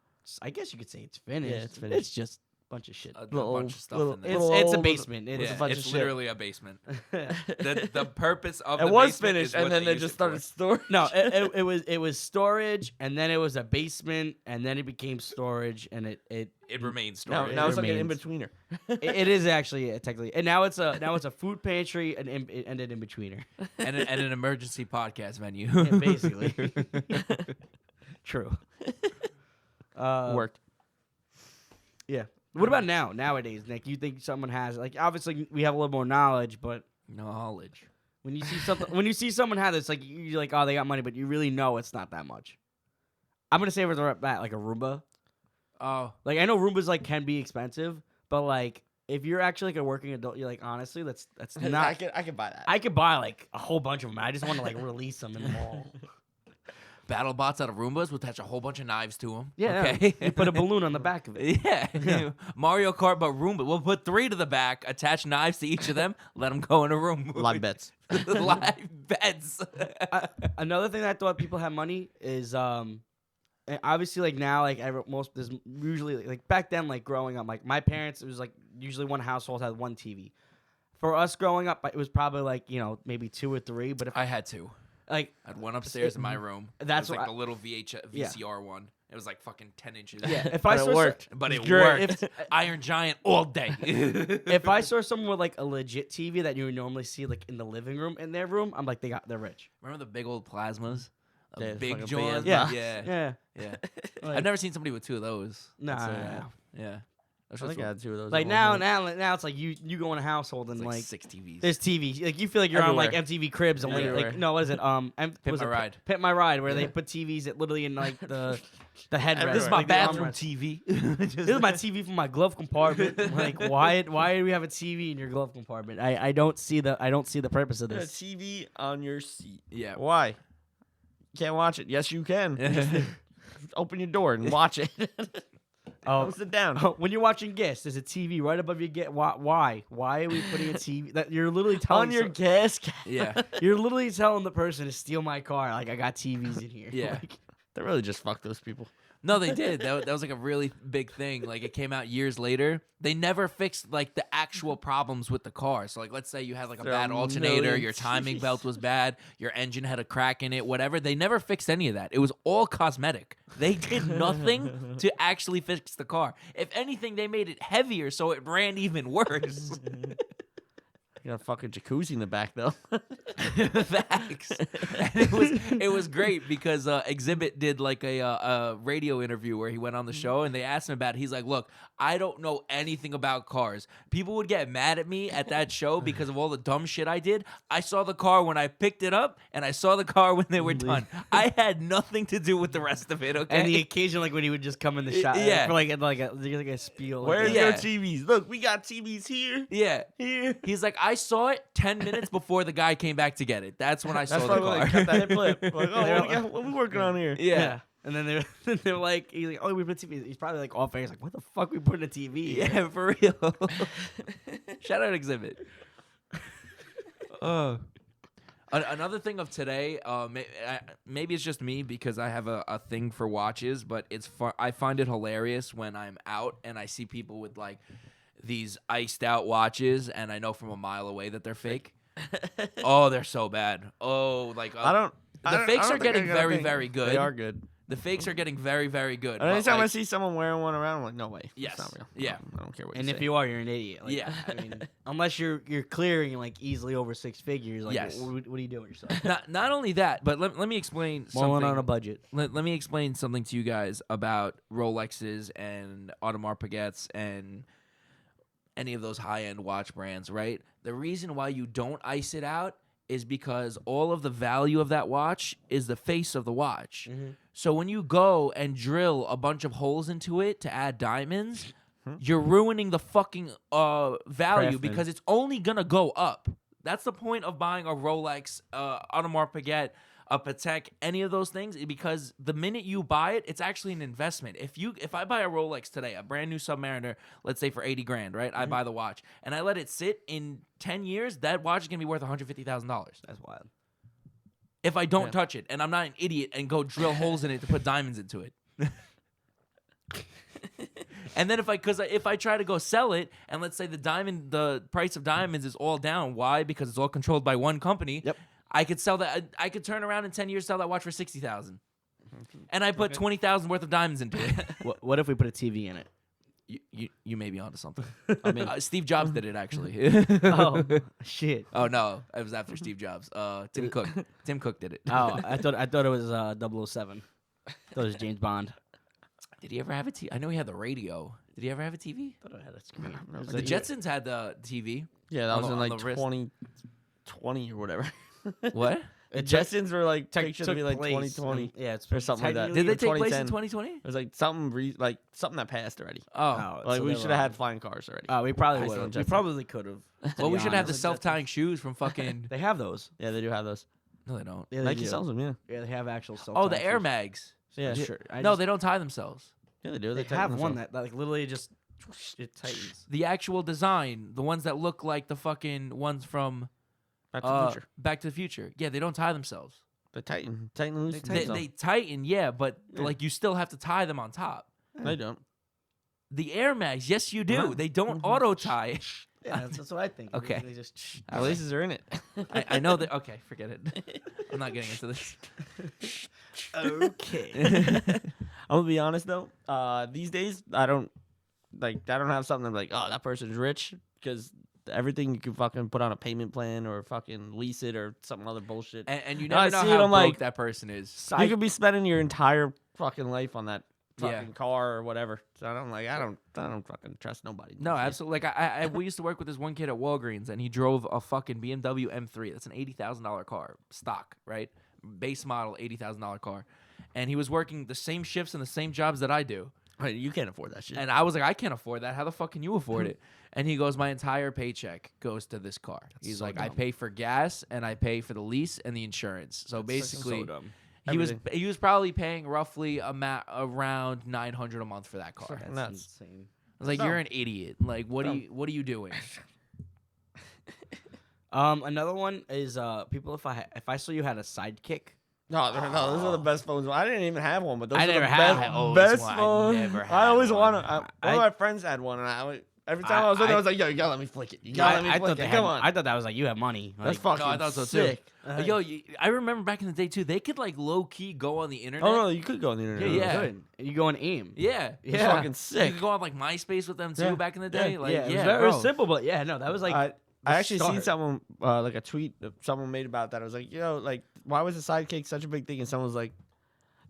I guess you could say it's finished. it's finished. It's just a bunch of shit. A Little- bunch of stuff little- in there. little- It's a old- basement. with It's a Yeah, bunch it's of shit. literally a basement. The purpose of It the was basement finished, is and what then they use just it started for. storing. no, it was storage, and then it was a basement, and then it became storage, and it It remains Now, storage. now it's like an remains. in-betweener. it is actually technically, and now it's a food pantry and an in betweener. and an emergency podcast venue. Yeah, basically. True. Worked. Yeah. What about nowadays, Nick? You think someone has like obviously we have a little more knowledge, but Knowledge. when you see something when you see someone have this, like you're like, oh, they got money, but you really know it's not that much. I'm gonna say right back like a Roomba. Oh, Like I know Roombas like can be expensive, but like if you're actually like a working adult, you're like honestly, that's I not. can buy that. I could buy like a whole bunch of them. I just want to like release them in the mall. battle bots out of Roombas will attach a whole bunch of knives to them. Yeah, Okay. you put a balloon on the back of it. Yeah. Mario Kart, but Roomba. We'll put 3 to the back, attach knives to each of them, let them go in a room. Live bets. Live beds. Another thing that I thought people had money is and obviously like now like most there's usually like back then like growing up like my parents it was like usually one household had one TV. For us growing up it was probably like maybe 2 or 3, but if I had 2. like I had one upstairs in my room. That's it was what like the little VCR one. It was like fucking 10 inches. yeah if But I it saw worked. But it It's great. worked. Iron Giant all day. if I saw someone with like a legit TV that you would normally see like in the living room in their room, I'm like they're rich. Remember the big old plasmas? Yeah, A it's big like a big joint? ass Yeah. Yeah. Yeah. Yeah. Like, I've never seen somebody with 2 of those. Nah, That's, nah. Yeah. That's I think I had 2 of those. Like at one now point. it's like you go in a household and It's like like 6 TVs. there's TV. Like you feel like you're on like MTV Cribs and like Everywhere. no, what is it? Pimp My Ride. Pimp My Ride, where they put TVs at literally in like the headrest. This is my like, the bathroom armrest. TV. This is my TV from my glove compartment. Like why do we have a TV in your glove compartment? I don't see the purpose of A this. TV on your seat. Yeah. Why? You can't watch it. Yes, you can. Open your door and watch it. Oh, Sit down. when you're watching guests, there's a TV right above your get. Why? Why are we putting a TV? That you're literally telling On your gas can. Yeah. you're literally telling the person to steal my car. Like I got TVs in here. Yeah. Like, They really just fuck those people. No, they did. That was like a really big thing. Like it came out years later. They never fixed like the actual problems with the car. So like let's say you had like a There are bad alternator, million your timing TVs. belt was bad, your engine had a crack in it, whatever. They never fixed any of that. It was all cosmetic. They did nothing to actually fix the car. If anything, they made it heavier so it ran even worse. You got a fucking jacuzzi in the back though. Facts. And it was great because Exhibit did like a radio interview where he went on the show and they asked him about it. He's like, look, I don't know anything about cars. People would get mad at me at that show because of all the dumb shit I did. I saw the car when I picked it up and I saw the car when they were done. I had nothing to do with the rest of it, okay? and the occasion like when he would just come in the shot. Yeah. For like a spiel. Where's like, Yeah. your TVs? Look, we got TVs here. yeah. Here. He's like, I I saw it 10 minutes before the guy came back to get it. That's when I That's saw the probably car. when they cut that hip flip. Like, oh, what we working on here? Yeah. And then they're like, he's like, oh, we put TV. He's probably like off air. He's like, what the fuck we put in a TV? Yeah, for real. Shout out Exhibit. Another thing of today, maybe it's just me because I have a thing for watches, but I find it hilarious when I'm out and I see people with like these iced out watches, and I know from a mile away that they're fake. Oh, they're so bad. Oh, like the fakes are getting very, very good. They are good. The fakes are getting very, very good. And anytime like, I see someone wearing one around, I'm like, no way. Yes. It's not real. Yeah. I don't care what And you if say. you are, you're an idiot. Like, Yeah. I mean, unless you're clearing like easily over 6 figures. Like, Yes. what are you doing with yourself? not only that, but let me explain Mulling something. on a budget. Let me explain something to you guys about Rolexes and Audemars Piguets and any of those high-end watch brands, right? The reason why you don't ice it out is because all of the value of that watch is the face of the watch. Mm-hmm. So when you go and drill a bunch of holes into it to add diamonds, you're ruining the fucking value Craftsman. because it's only gonna go up. That's the point of buying a Rolex, Audemars Piguet, a Patek, any of those things, because the minute you buy it, it's actually an investment. If I buy a Rolex today, a brand new Submariner, let's say for 80 grand, right? I buy the watch and I let it sit in 10 years, that watch is gonna be worth $150,000. That's wild. If I don't touch it, and I'm not an idiot and go drill holes in it to put diamonds into it. And then if I try to go sell it, and let's say the price of diamonds is all down, why? Because it's all controlled by one company. Yep. I could sell that. I could turn around in 10 years, sell that watch for $60,000, and I put $20,000 worth of diamonds into it. What if we put a TV in it? You may be onto something. I mean, Steve Jobs did it actually. Oh shit! Oh no, it was after Steve Jobs. Tim Cook. Tim Cook did it. Oh, I thought it was 007. I thought it was James Bond. Did he ever have a TV? I know he had the radio. Did he ever have a TV? I thought it had a screen. The Jetsons had the TV. yeah, that on was the- in on like the wrist. 2020 or whatever. What? The Jetsons were like Took pictured to be like place. 2020 Yeah, it's or something like that. technically Did they Or take place in 2010. 2020? It was like something that passed already. Oh. Oh, Like so we they should were have on. had flying cars already. We probably Ice would. on We Jetson. probably could have. Well, we should have the honest. self-tying shoes from fucking. They have those. Yeah, they do have those. No, they don't. Yeah, they Nike do. sells them. Yeah. Yeah, they have actual self. Oh, the Air Mags. Yeah. Sure. No, they don't tie themselves. Yeah, they do. They tighten have one themselves. that like literally just it tightens. The actual design, the ones that look like the fucking ones from Back to the Future. Back to the Future. Yeah, they don't tie themselves. They tighten and loose. They tighten, yeah, but Yeah. like you still have to tie them on top. They don't. The Air Mags, yes, you do. No. They don't auto tie. Yeah, that's what I think. Okay. They just The laces are in it. I know that. Okay, forget it. I'm not getting into this. okay. I'm gonna be honest though. These days I don't have something I'm like, oh, that person's rich, because everything you can fucking put on a payment plan or fucking lease it or some other bullshit. And you No, I never know see it, how I'm broke like- that person is. You could be spending your entire fucking life on that Yeah. fucking car or whatever. So I don't fucking trust nobody. No, absolutely. Like we used to work with this one kid at Walgreens, and he drove a fucking BMW M3. That's an $80,000 car, stock, right? Base model, $80,000 car, and he was working the same shifts and the same jobs that I do. Wait, you can't afford that shit. And I was like, I can't afford that. How the fuck can you afford it? And he goes, my entire paycheck goes to this car. He's so like, I dumb. pay for gas and I pay for the lease and the insurance. So basically, so dumb. he was probably paying roughly around $900 a month for that car. That's nuts. insane. I was like, Dumb. you're an idiot. Like, what Dumb. are you doing? Another one is people. If I saw you had a sidekick, No, those are the best phones. I didn't even have one, but those I are the never had best, one. best I phones. never I had always one. want to. One I- of my friends had one, and every time I was with him, I was like, "Yo, you gotta let me flick it. You gotta let me I flick thought it. they Come had. on, I thought that was like you have money. that's Like, fucking I thought so too. sick." Yo, I remember back in the day too. They could like low key go on the internet. Oh no, you could go on the internet. Yeah. good. You go and aim. Yeah, It's Yeah. fucking You sick. could go on like MySpace with them too Yeah. back in the Yeah. day. Like, yeah, yeah, it was very bro. simple, but yeah, no, that was like. I actually seen start. someone like a tweet that someone made about that. I was like, yo, like, why was the sidekick such a big thing? And someone was like,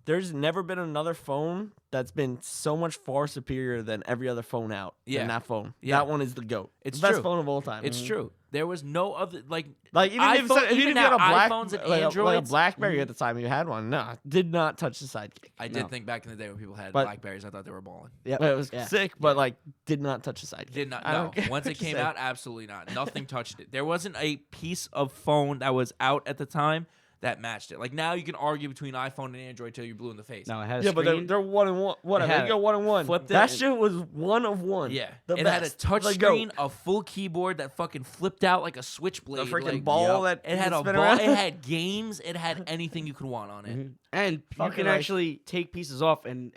there's never been another phone that's been so much far superior than every other phone out. Yeah. Than that phone. Yeah. That one is the GOAT. It's the best true. phone of all time. It's true. There was no other Like even if you had a iPhones and like a Androids. BlackBerry at the time, you had one. No, did not touch the Sidekick. I No. did think back in the day when people had But- Blackberries, I thought they were balling. Yeah, It was yeah. sick, but like did not touch the Sidekick. Did not. I No. don't care Once what it you came say. out, absolutely not. Nothing touched it. There wasn't a piece of phone that was out at the time that matched it. Like now, you can argue between iPhone and Android till you're blue in the face. No, it had a Yeah, but screen. they're 1 and 1. Whatever. It They had go 1 and 1. flipped That it shit was 1 of 1. Yeah, The it best. had a touch Like, screen, a full keyboard that fucking flipped out like a switchblade. The freaking like, ball that it had you a spin ball. around. It had games. It had anything you could want on it. Mhm. And you Fucking can like- actually take pieces off and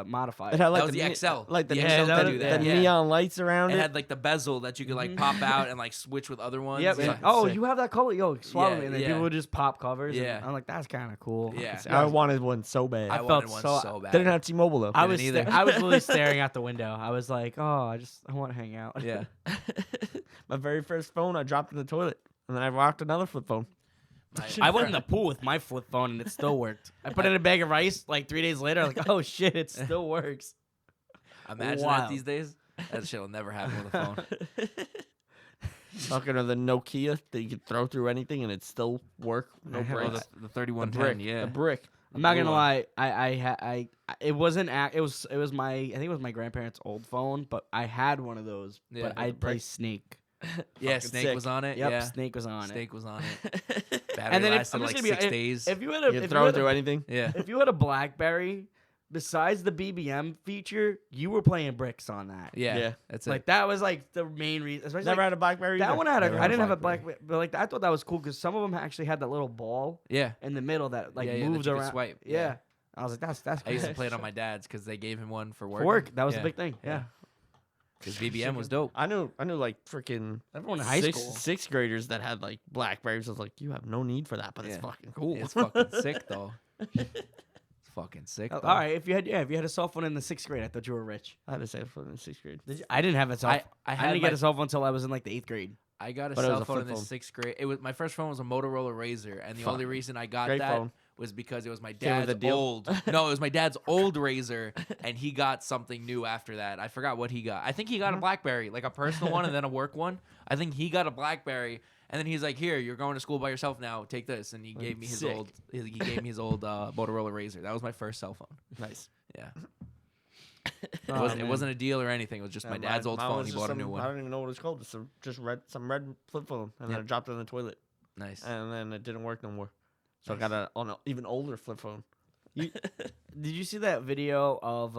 modify It it. had like That was the ne- XL. like the The neon, XL that could was- do the that. Yeah. neon lights around It it. had like the bezel that you could like pop out and like switch with other ones. Yep. Yeah. Oh, sick. you have that color? Yo, swap Yeah, me. And then yeah. people would just pop covers. Yeah. And I'm like, that's kind of cool. Yeah. I wanted one so bad. I I wanted felt one so- so bad. Didn't have T-Mobile though. I Didn't was either. I was literally staring out the window. I was like, oh, I want to hang out. Yeah. My very first phone I dropped in the toilet, and then I rocked another flip phone. I went in the pool with my flip phone and it still worked. I put it in a bag of rice like 3 days later. I was like, oh shit, it still works. Imagine that Wild. these days. That shit will never happen with a phone. Talking of the Nokia that you could throw through anything and it still work. No I have Or breaks. the The 3110. brick. Yeah. The brick. I'm not blue gonna one. lie. I it wasn't it was my I think it was my grandparents' old phone, but I had one of those. Yeah, But with I the play brick. Snake. Yeah, Fucking Snake sick. was on it. Yep, yeah. Snake was on Snake it. was on it. Battery And then lasted I'm just like gonna be 6 days. If you had a You if throw you it had through a, anything. Yeah. if you had a BlackBerry, besides the BBM feature, you were playing bricks on that. Yeah. Yeah. That's Like it. that was like the main reason. Especially Never like, had a BlackBerry. that either. one had Never I didn't have a BlackBerry. BlackBerry, but like I thought that was cool because some of them actually had that little ball Yeah. in the middle that like Yeah, yeah, that moved you could around. swipe. Yeah. Yeah. I was like, that's I used to cool. play it on my dad's because they gave him one for work. For work. That was yeah. the big thing. Yeah. Because BBM was dope. I knew like freaking Everyone in high school. sixth graders that had like BlackBerries. I was like, you have no need for that, but it's Yeah. fucking cool. It's fucking sick though. It's fucking sick. Oh, Though. all right, if you had a cell phone in the 6th grade, I thought you were rich. I had a cell phone in 6th grade. Did you? I didn't have a cell. I I had didn't my- get a cell phone until I was in like the 8th grade. I got a But it was cell a phone in flip the phone. 6th grade. It was my first phone was a Motorola Razr, and the Fuck. only reason I got Great that phone. was because it was my Came with dad's a deal? old. No, it was my dad's old Razr, and he got something new after that. I forgot what he got. I think he got a BlackBerry, like a personal one, and then a work one. I think he got a BlackBerry, and then he's like, "Here, you're going to school by yourself now. Take this." And he gave me his Sick. old. He gave me his old Motorola Razr. That was my first cell phone. Nice. Yeah, Oh, it wasn't a deal or anything. It was just my dad's old mine phone. was He just bought a some- new I one. don't even know what it's called. It's just some red flip phone, and then I dropped it in the toilet, Nice. and then it didn't work no more. So I got an even older flip phone. Did you see that video of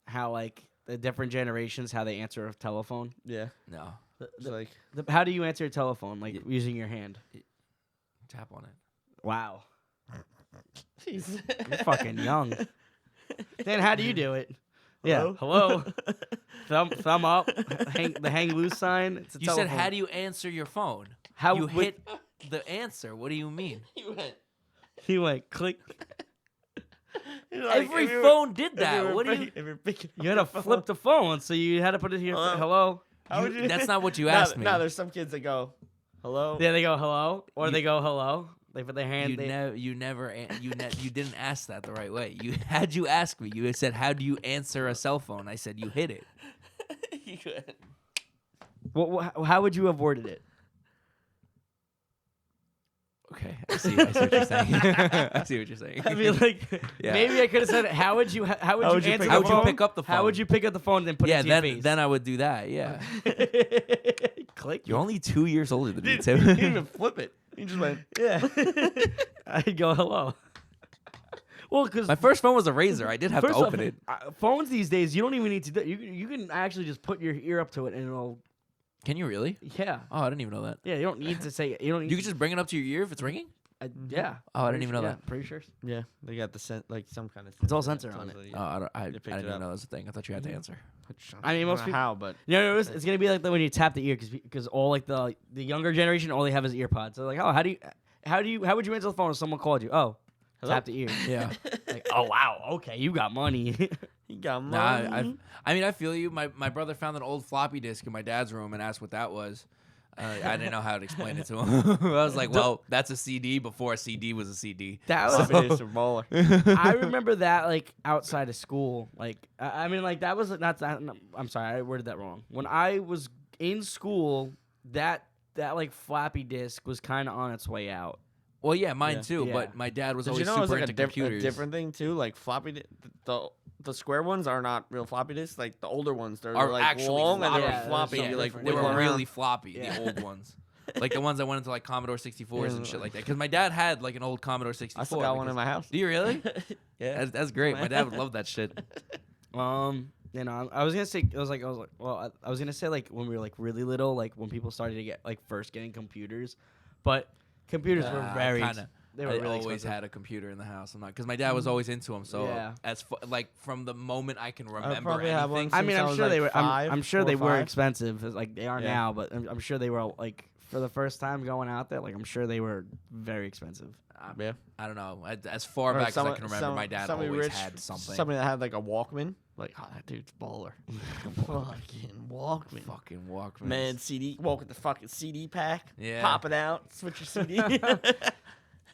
how like the different generations how they answer a telephone? Yeah, No, it's like How do you answer a telephone? Like Yeah. using your hand? tap on it. Wow, jeez. you're fucking young. Dan, how do you do it? Yeah, Hello? hello. Thumb up. The hang loose sign. It's a You said, telephone. "How do you answer your phone?" How you would- hit the answer. What do you mean? He went click. Every phone did that. What do you? If you're picking You had to flip the phone, so you had to put it here. Hello? Hello. How would you? That's not what you asked me. No, there's some kids that go, "Hello." Yeah, they go hello, or You- they go hello. They put their hand. You didn't ask that the right way. How'd you ask me? You said, "How do you answer a cell phone?" I said, "You hit it." How would you have worded it? Okay, I see what you're saying. I see what you're saying. I mean, like Yeah. maybe I could have said, "How would you? How would you answer How the would you phone? pick up the phone? How would you pick up the phone and then put yeah, it to your then face?" then I would do that. Yeah, Click. you're only 2 years older than me, He Tim. didn't even flip it. He just went. Yeah. I'd go hello. Well, because My first phone was a Razr. I did have to open it. Phones these days, you don't even need to do. You can actually just put your ear up to it and it'll. Can you really? Yeah. Oh, I didn't even know that. Yeah. You don't need to say. You don't. Need You could just bring it up to your ear if it's ringing. Yeah. Oh, I didn't Pretty even know sure- that. yeah, pretty sure. Yeah, they got the like some kind of. It's all sensor on it. Oh, I picked didn't it even up. know that was a thing. I thought you had to answer. I mean, most don't know people- how, but No, it's gonna be like that when you tap the ear because all like the younger generation all they have is ear pods. So like, oh, how would you answer the phone if someone called you? Oh, Hello? tap the ear. Yeah. Like, oh wow, okay, you got money. he got Nah, money. I mean, I feel you. My brother found an old floppy disk in my dad's room and asked what that was. I didn't know how to explain it to him. I was like, well, that's a CD before a CD was a CD. That was Floppy disk or baller. I remember that like outside of school. Like I mean, like that was not that. No, I'm sorry, I worded that wrong. When I was in school, that that like floppy disk was kind of on its way out. Well, yeah, mine Yeah. too. Yeah. But my dad was Did always you know it was super like into a computers. different thing too? Like floppy, the square ones are not real floppy disks. Like the older ones, they're Are like actually long and floppy. they're Yeah, floppy. they're You like different. They wiggle were around. really floppy, Yeah. the old ones. Like the ones that went into like Commodore 64s and shit like that. Because my dad had like an old Commodore 64. I still got one in my house. Do you really? Yeah. That's great. My dad would love that shit. You know, I was gonna say, I was gonna say like when we were like really little, like when people started to get like first getting computers, but computers were very. They were I really always expensive. had a computer in the house. I'm not because my dad was always into them. So Yeah. like from the moment I can remember probably had one anything. I mean, since I I'm was, sure like, they were. five, I'm sure 4 they or were 5. expensive, like they are Yeah. now. But I'm sure they were like for the first time going out there. Like I'm sure they were very expensive. Yeah. I don't know. As far Or back as I someone- can remember, my dad somebody always rich, had something. Somebody that had like a Walkman. Like, oh, that dude's baller. Fucking Walkman. Fucking Walkman. Man, CD. Walk with the fucking CD pack. Yeah. Pop it out. Switch your CD.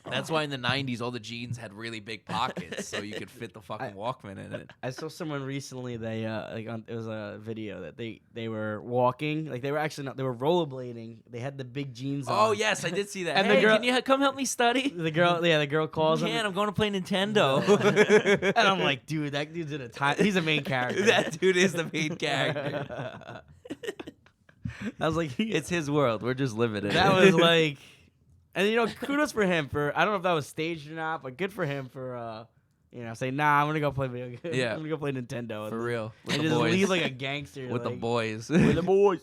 That's why in the 90s all the jeans had really big pockets so you could fit the fucking Walkman in it. I saw someone recently. They it was a video that they were walking. Like they were actually not. They were rollerblading. They had the big jeans on. Oh yes, I did see that. And Hey, the girl- can you come help me study? The girl calls him. I'm going to play Nintendo. And I'm like, dude, that dude's in a time. He's a main character. That dude is the main character. I was like, It's his world. We're just living it. that was like, and you know, kudos for him for. I don't know if that was staged or not, but good for him for saying, nah, I'm gonna go play video games. Yeah. I'm gonna go play Nintendo. for real. With And the just boys. leave like a gangster. with the like, boys. With the boys.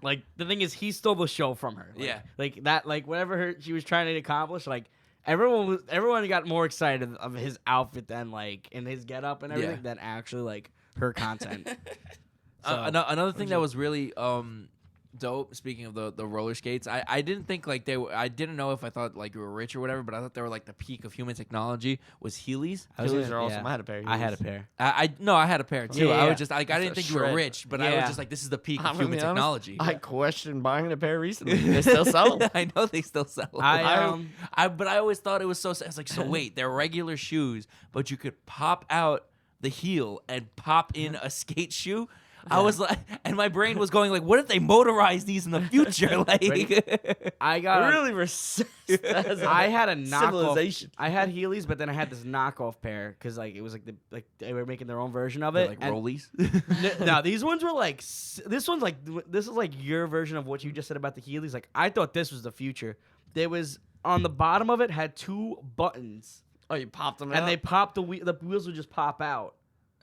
Like the thing is, he stole the show from her. Like, Yeah. Like that. Like whatever she was trying to accomplish. Like everyone got more excited of his outfit than like in his getup and everything Yeah. than actually like her content. Another thing that was really dope. Speaking of the roller skates, I didn't think like they were. I didn't know if I thought like you were rich or whatever, but I thought they were like the peak of human technology was Heelys. Heelys are awesome. I had a pair of I had a Heelys. pair. I had a pair too. Yeah, I yeah. was just like I didn't think you were shred. rich, but I was Yeah. just like this is the peak I'm of gonna human be honest, technology. I questioned buying a pair recently. They still sell them. I know they still sell. them. But I always thought it was so. It's like so. Wait, they're regular shoes, but you could pop out the heel and pop in a skate shoe. I was like, and my brain was going like, what if they motorize these in the future? Like, I got. Really resist. I had a knockoff. civilization. I had Heelys, but then I had this knockoff pair because like it was like they were making their own version of They're it. like and- rollies. No, these ones were like this is like your version of what you just said about the Heelys. Like I thought this was the future. There was on the bottom of it had 2 buttons, Oh, you popped them out? and they popped the wheels would just pop out.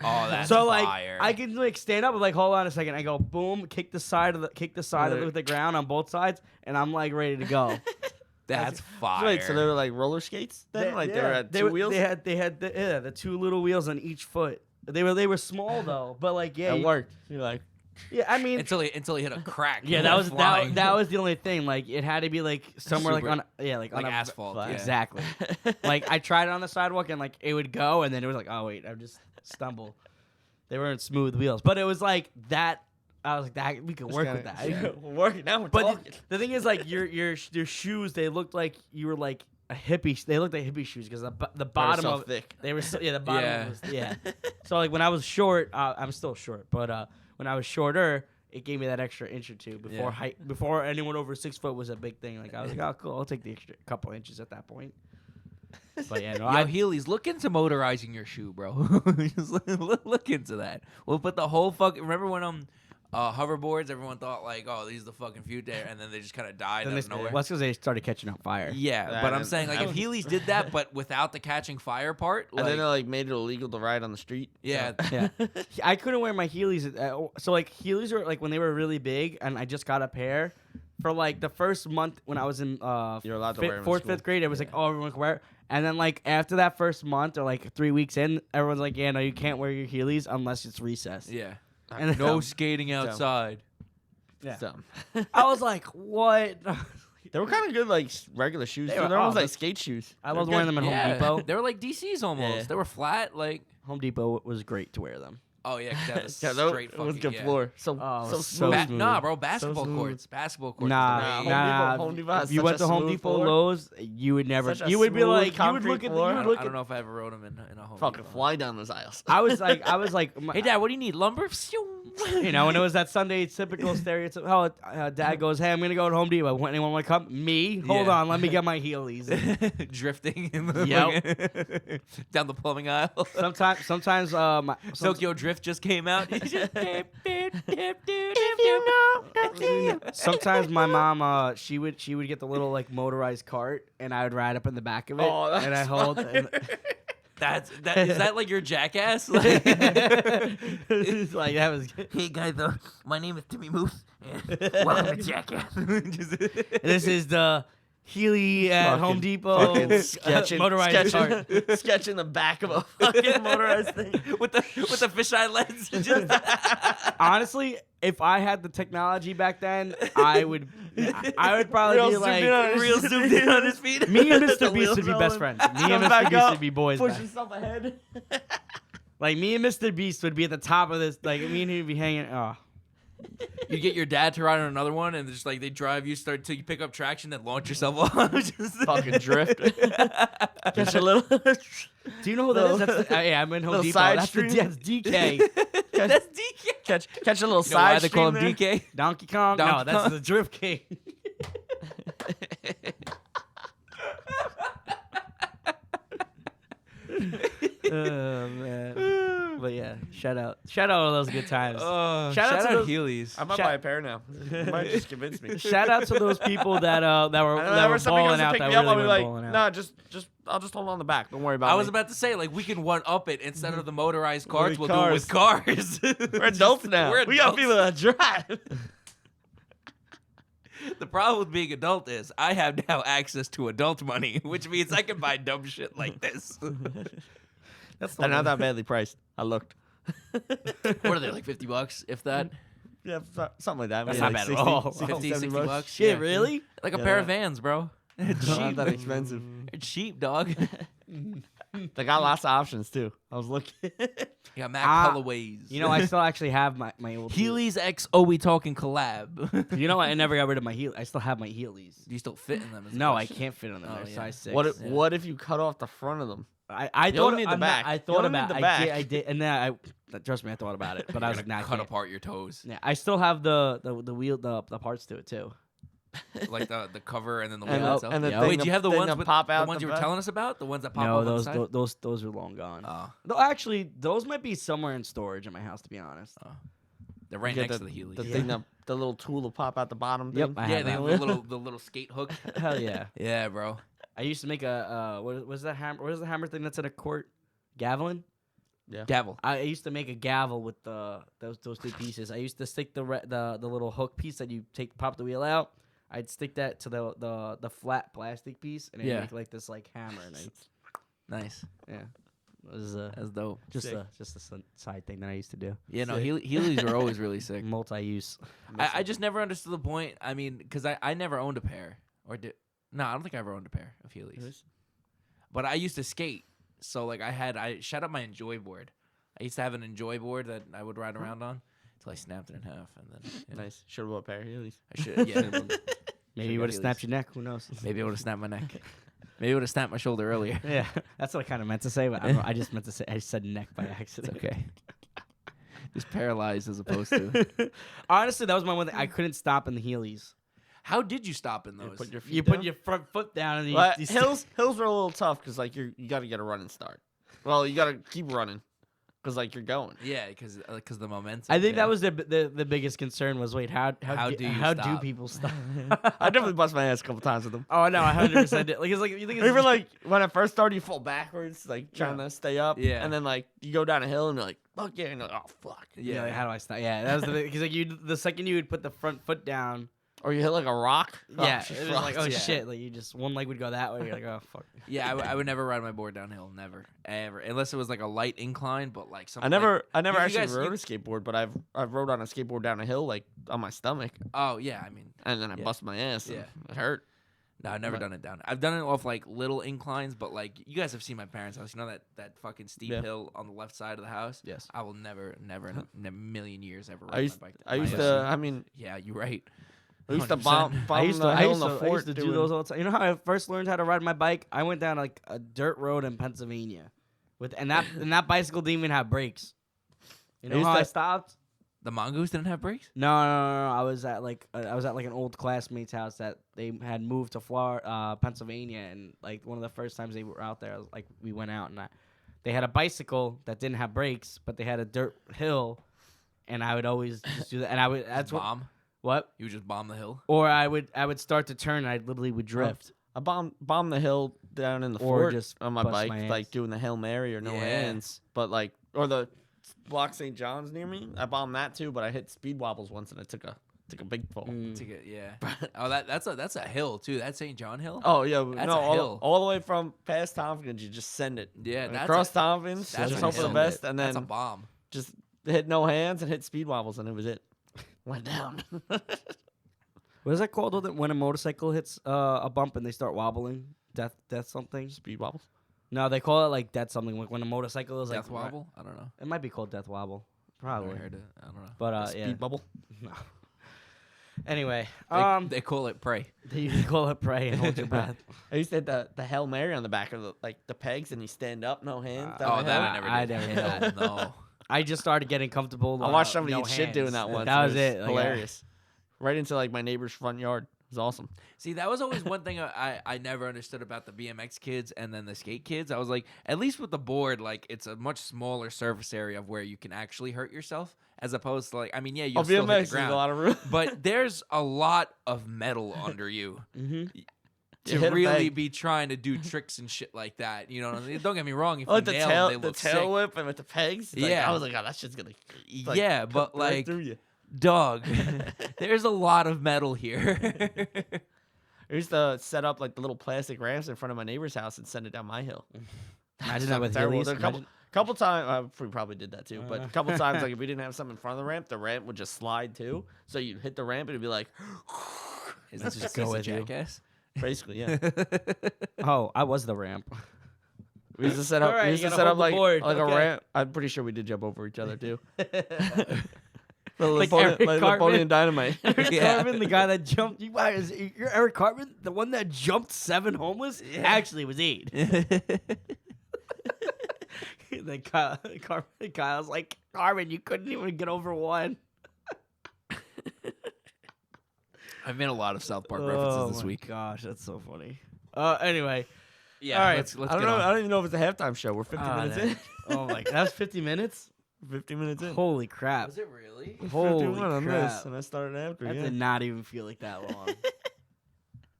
Oh, that's So like fire. I can like stand up and like hold on a second. I go boom, kick the side of it with the ground on both sides, and I'm like ready to go. That's fire. Wait, so they were like roller skates then? Like they were at 2 wheels? They had the 2 little wheels on each foot. They were small though, but like yeah, It worked. You're like, yeah. I mean, until he hit a crack. yeah, and that went was flying. that was the only thing. Like it had to be like somewhere Super- like on like on a, asphalt. Yeah. Exactly. Like I tried it on the sidewalk and like it would go, and then it was like, oh wait, I just stumbled. They weren't smooth wheels, but it was like that. I was like, that we could work with that. Yeah, we're working now. We're But talking. the thing is, like your shoes, they looked like you were like a hippie. They looked like hippie shoes because the bottom so of thick. they were so, the bottom Yeah. was So like when I was short, I'm still short, but when I was shorter, it gave me that extra inch or two before Yeah. height. Before anyone over 6 foot was a big thing. Like I was like, oh cool, I'll take the extra couple inches at that point. But yeah, no, Yo, Heelys, look into motorizing your shoe, bro. Just look into that. We'll put the whole fucking. Remember when hoverboards? Everyone thought like, oh, these are the fucking future, and then they just kind of died then out of nowhere. well, that's because they started catching on fire. Yeah, That but I'm is- saying like if Heelys did that, but without the catching fire part, And like, then they like made it illegal to ride on the street. yeah, Yeah, I couldn't wear my Heelys. So like Heelys were like when they were really big, and I just got a pair. For like the first month when I was in You're allowed to wear 'em in 4th, school. 5th grade, it was like, oh, everyone can wear it. And then like after that first month or like 3 weeks in, everyone's like, yeah, no, you can't wear your Heelys unless it's recess. yeah. And No Dumb. skating outside. Yeah. Dumb. I was like, what? They were kind of good, like regular shoes. They They're were almost awesome. like skate shoes. I They're was wearing good. them at Home Depot. They were like DCs almost. Yeah. They were flat, like Home Depot was great to wear them. Oh yeah, 'cause they have the Yeah, that straight was fucking good yeah. floor. So Oh, so so smooth. smooth. Nah, bro, basketball smooth. courts. Basketball courts. Nah, is the Home way. Depot- Home Depot has If you such went a to Home smooth Depot, floor. Lowe's, you would never. Such a You would be smooth like, you would concrete look at. floor. You I would don't, look I at. don't know if I ever rode them in a Home Fucking Depot. fly down those aisles. I was like, Hey dad, what do you need? Lumber? you know, when it was that Sunday typical stereotype. Oh, dad goes, hey, I'm gonna go to Home Depot. Anyone want to come? Me? Hold Yeah. on, let me get my Heelys. Drifting in the Yep. down the plumbing aisle. Sometimes, Tokyo Drift just came out. sometimes my mom, she would get the little like motorized cart, and I would ride up in the back of it, Oh, that's and I hold. And, Is that like your jackass? Like, it's like that was. hey guys, my name is Timmy Moose. Welcome to Jackass. This is the Healy at Fucking- Home Depot motorized cart. sketching the back of a fucking motorized thing. with the fisheye lens. Just Honestly, if I had the technology back then, I would probably Real be zoomed like in on his real feet. zoomed in on his feet. me and The Mr. Beast wheels would be best rolling. friends. Me and Come back Mr. Beast up, would be boys. Push back. yourself ahead. Like me and Mr. Beast would be at the top of this. Like me and him would be hanging. Oh, You get your dad to ride on another one, and just like they drive you, start till you pick up traction, then launch yourself off. Just Fucking drift. Catch a little. do you know who that is? That's yeah, I'm in Home Little Depot. side That's stream. that's DK. That's DK. catch a little You know why side they call him stream there. DK? Donkey Kong. No, Donkey that's Kong. the Drift King. Oh man. But yeah, shout out all those good times. Shout out to to those- Heelys. I might Shout- buy a pair now. You might just convince me. Shout out to those people that were Whenever somebody balling goes to out pick that me up, really I'll be went like, balling out. nah, just I'll just hold on the back. Don't worry about it. I was about to say, like, we can one up it instead of the motorized carts. With We'll do it with cars. We're adults now. We're We got adults. people that drive. The problem with being adult is I have now access to adult money, which means I can buy dumb shit like this. That's They're not that badly priced. I looked. What are they, like $50, if that? Yeah, something like that. That's Maybe not like bad at all. 50, 60 bucks. Shit, Yeah. really? Like a Yeah, pair that- of Vans, bro. It's Not cheap. that expensive. It's cheap, dog. They got lots of options too. I was looking. You got Mac Ah, colorways. You know, I still actually have my old Heelys X O We Talking collab. You know what? I never got rid of my heel. I still have my Heelys. Do you still fit in them? is the No, I question. can't fit on them. Oh, They're yeah. size 6. What if you cut off the front of them? I You thought don't need the I'm not- back. I You thought don't need about the it. back. I did, and then trust me, I thought about it, but I was You're like, nah, I gonna cut can't. apart your toes, Yeah, I still have the wheel, the parts to it too. like the cover and then the wheel And Yep. itself. and the Yep. thing Wait, do you have the thing ones that with pop the out ones the you were back? telling us about? The ones that pop No, up on the side? those are long gone. Oh, No, actually, those might be somewhere in storage in my house, to be honest. they're right You next get to the Heelys. The thing that the little tool will pop out the bottom. Yep, thing. I yeah, have they that. have the little skate hook. Hell yeah! Yeah, bro. I used to make a what was that hammer? What is the hammer thing that's in a court? Gavelin. Gavel. I used to make a gavel with those two pieces. I used to stick the little hook piece that you pop the wheel out. I'd stick that to the flat plastic piece, and it'd Yeah. make like this like hammer, and Nice. yeah, it was That's dope. just Sick. a side thing that I used to do. Yeah, no, Sick. Heelys are always really sick. Multi-use. I just never understood the point. I mean, because I never owned a pair. Or did. No, I don't think I ever owned a pair of Heelys. But I used to skate. So, like, I shut up my Enjoy board. I used to have an Enjoy board that I would ride around on until I snapped it in half. And then, you know, Nice. Should have bought a pair of Heelys. I should, yeah. Maybe you got would have Heelys. snapped your neck. Who knows? Maybe I would have snapped my neck. Maybe I would have snapped my shoulder earlier. Yeah, that's what I kind of meant to say, but I just meant to say I said neck by It's accident. okay. Just paralyzed as opposed to. Honestly, that was my one thing. I couldn't stop in the Heelys. How did you stop in those? Put your feet You down. put your front foot down and you, But you hills were a little tough because like you got to get a running start. Well, you got to keep running because like you're going. Yeah, because the momentum. I think yeah. that was the biggest concern was wait how How do do you how do stop? people stop? I definitely bust my ass a couple times with them. Oh no, I 100% did. Like it's like you think it's Even like when I first started, you fall backwards, like trying to stay up. Yeah. And then like you go down a hill and you're like, fuck yeah, and you're like, oh fuck. yeah, like, how do I stop? Yeah, that was the because like the second you would put the front foot down, Or you hit like a rock. yeah, she it was like oh fucked. yeah. shit, like you just one leg would go that way, you're like oh fuck. Yeah, I would never ride my board downhill, never, ever, unless it was like a light incline. But like something. I never you actually guys- rode you- a skateboard, but I've rode on a skateboard down a hill like on my stomach, Oh yeah, I mean, and then I Yeah. bust my ass. And Yeah. it hurt. No, I've never done it down. I've done it off like little inclines, but like you guys have seen my parents' house. You know that fucking steep hill on the left side of the house. Yes. I will never in a million years ever ride I used, my bike. I used to. I mean, Yeah, you're right. I used to 100%. bomb I used to, the I hill used in to, the I fort. used to do doing- those all the time. You know how I first learned how to ride my bike? I went down like a dirt road in Pennsylvania, and that bicycle didn't even have brakes. You know used how to- I stopped? The mongoose didn't have brakes. No. I was at like an old classmate's house that they had moved to Florida, Pennsylvania, and like one of the first times they were out there, I was, like we went out and they had a bicycle that didn't have brakes, but they had a dirt hill, and I would always just do that. And I would that's Bomb. what You would just bomb the hill. or I would start to turn, and I literally would drift. I bombed the hill down in the Or fort just on my bust bike, my like ass. doing the Hail Mary or no Yeah. hands. But like, or the block St. John's near me. I bombed that too, but I hit speed wobbles once and I took a big fall. Mm. Yeah. Oh, that's a hill too. That's St. John Hill. Oh yeah, That's no, a hill. all the way from past Tompkins, you just send it. Yeah, And that's across a, Tompkins, that's just a hope for the hill. best, and That's a then bomb. just hit no hands and hit speed wobbles, and it was it. Went down. What is that called when a motorcycle hits a bump and they start wobbling? Death something? Speed wobbles. No, they call it like death something. Like when a motorcycle is Death like wobble. I don't know. It might be called death wobble. I never Probably. heard it. I don't know. But Speed yeah. bubble. No. Anyway, They call it prey. they usually call it pray and hold your breath. I used to hit the Hail Mary on the back of the pegs, and you stand up, no hands. down Oh, the that hill. I never I did. never did Hell that. no. I just started getting comfortable. I watched somebody no eat shit doing hands. that once. That and was it. Like, hilarious. Right into like my neighbor's front yard. It was awesome. See, that was always one thing I never understood about the BMX kids and then the skate kids. I was like, at least with the board, like it's a much smaller surface area of where you can actually hurt yourself, as opposed to like, I mean, yeah, you'll still BMX hit is the a ground, lot of room. but there's a lot of metal under you Mhm. You to hit a really peg. be trying to do tricks and shit like that. You know what I mean? Don't get me wrong. If I like you the nail tail, them, they the look tail sick. whip, and with the pegs. Like, Yeah. I was like, oh, that shit's gonna. Yeah, cut but right like, through you. dog, there's a lot of metal here. I used to set up like the little plastic ramps in front of my neighbor's house and send it down my hill. Imagine that with Terrible. hillies. There were a couple times, we probably did that too, but a couple times, like if we didn't have something in front of the ramp would just slide too. So you'd hit the ramp and it'd be like, Is Let's this just just go a with you. jackass? basically, yeah. Oh, I was the ramp. We used to set up, All right, we used you to gotta set up hold the board. like Okay. a ramp. I'm pretty sure we did jump over each other too. Like Napoleon, Eric like Cartman. Napoleon Dynamite. Eric Yeah. Cartman, the guy that jumped. You're Eric Cartman, the one that jumped 7 homeless. Actually, it was 8. Then Kyle's like, Cartman, you couldn't even get over 1. I've made a lot of South Park references this week. Gosh, that's so funny. Anyway, Yeah, All right. let's I get don't know. on. I don't even know if it's a halftime show. We're 50 minutes in. Oh my, that was 50 minutes. 50 minutes in. Holy crap! Was it really? 51 on crap. this, and I started after. That Yeah. did not even feel like that long.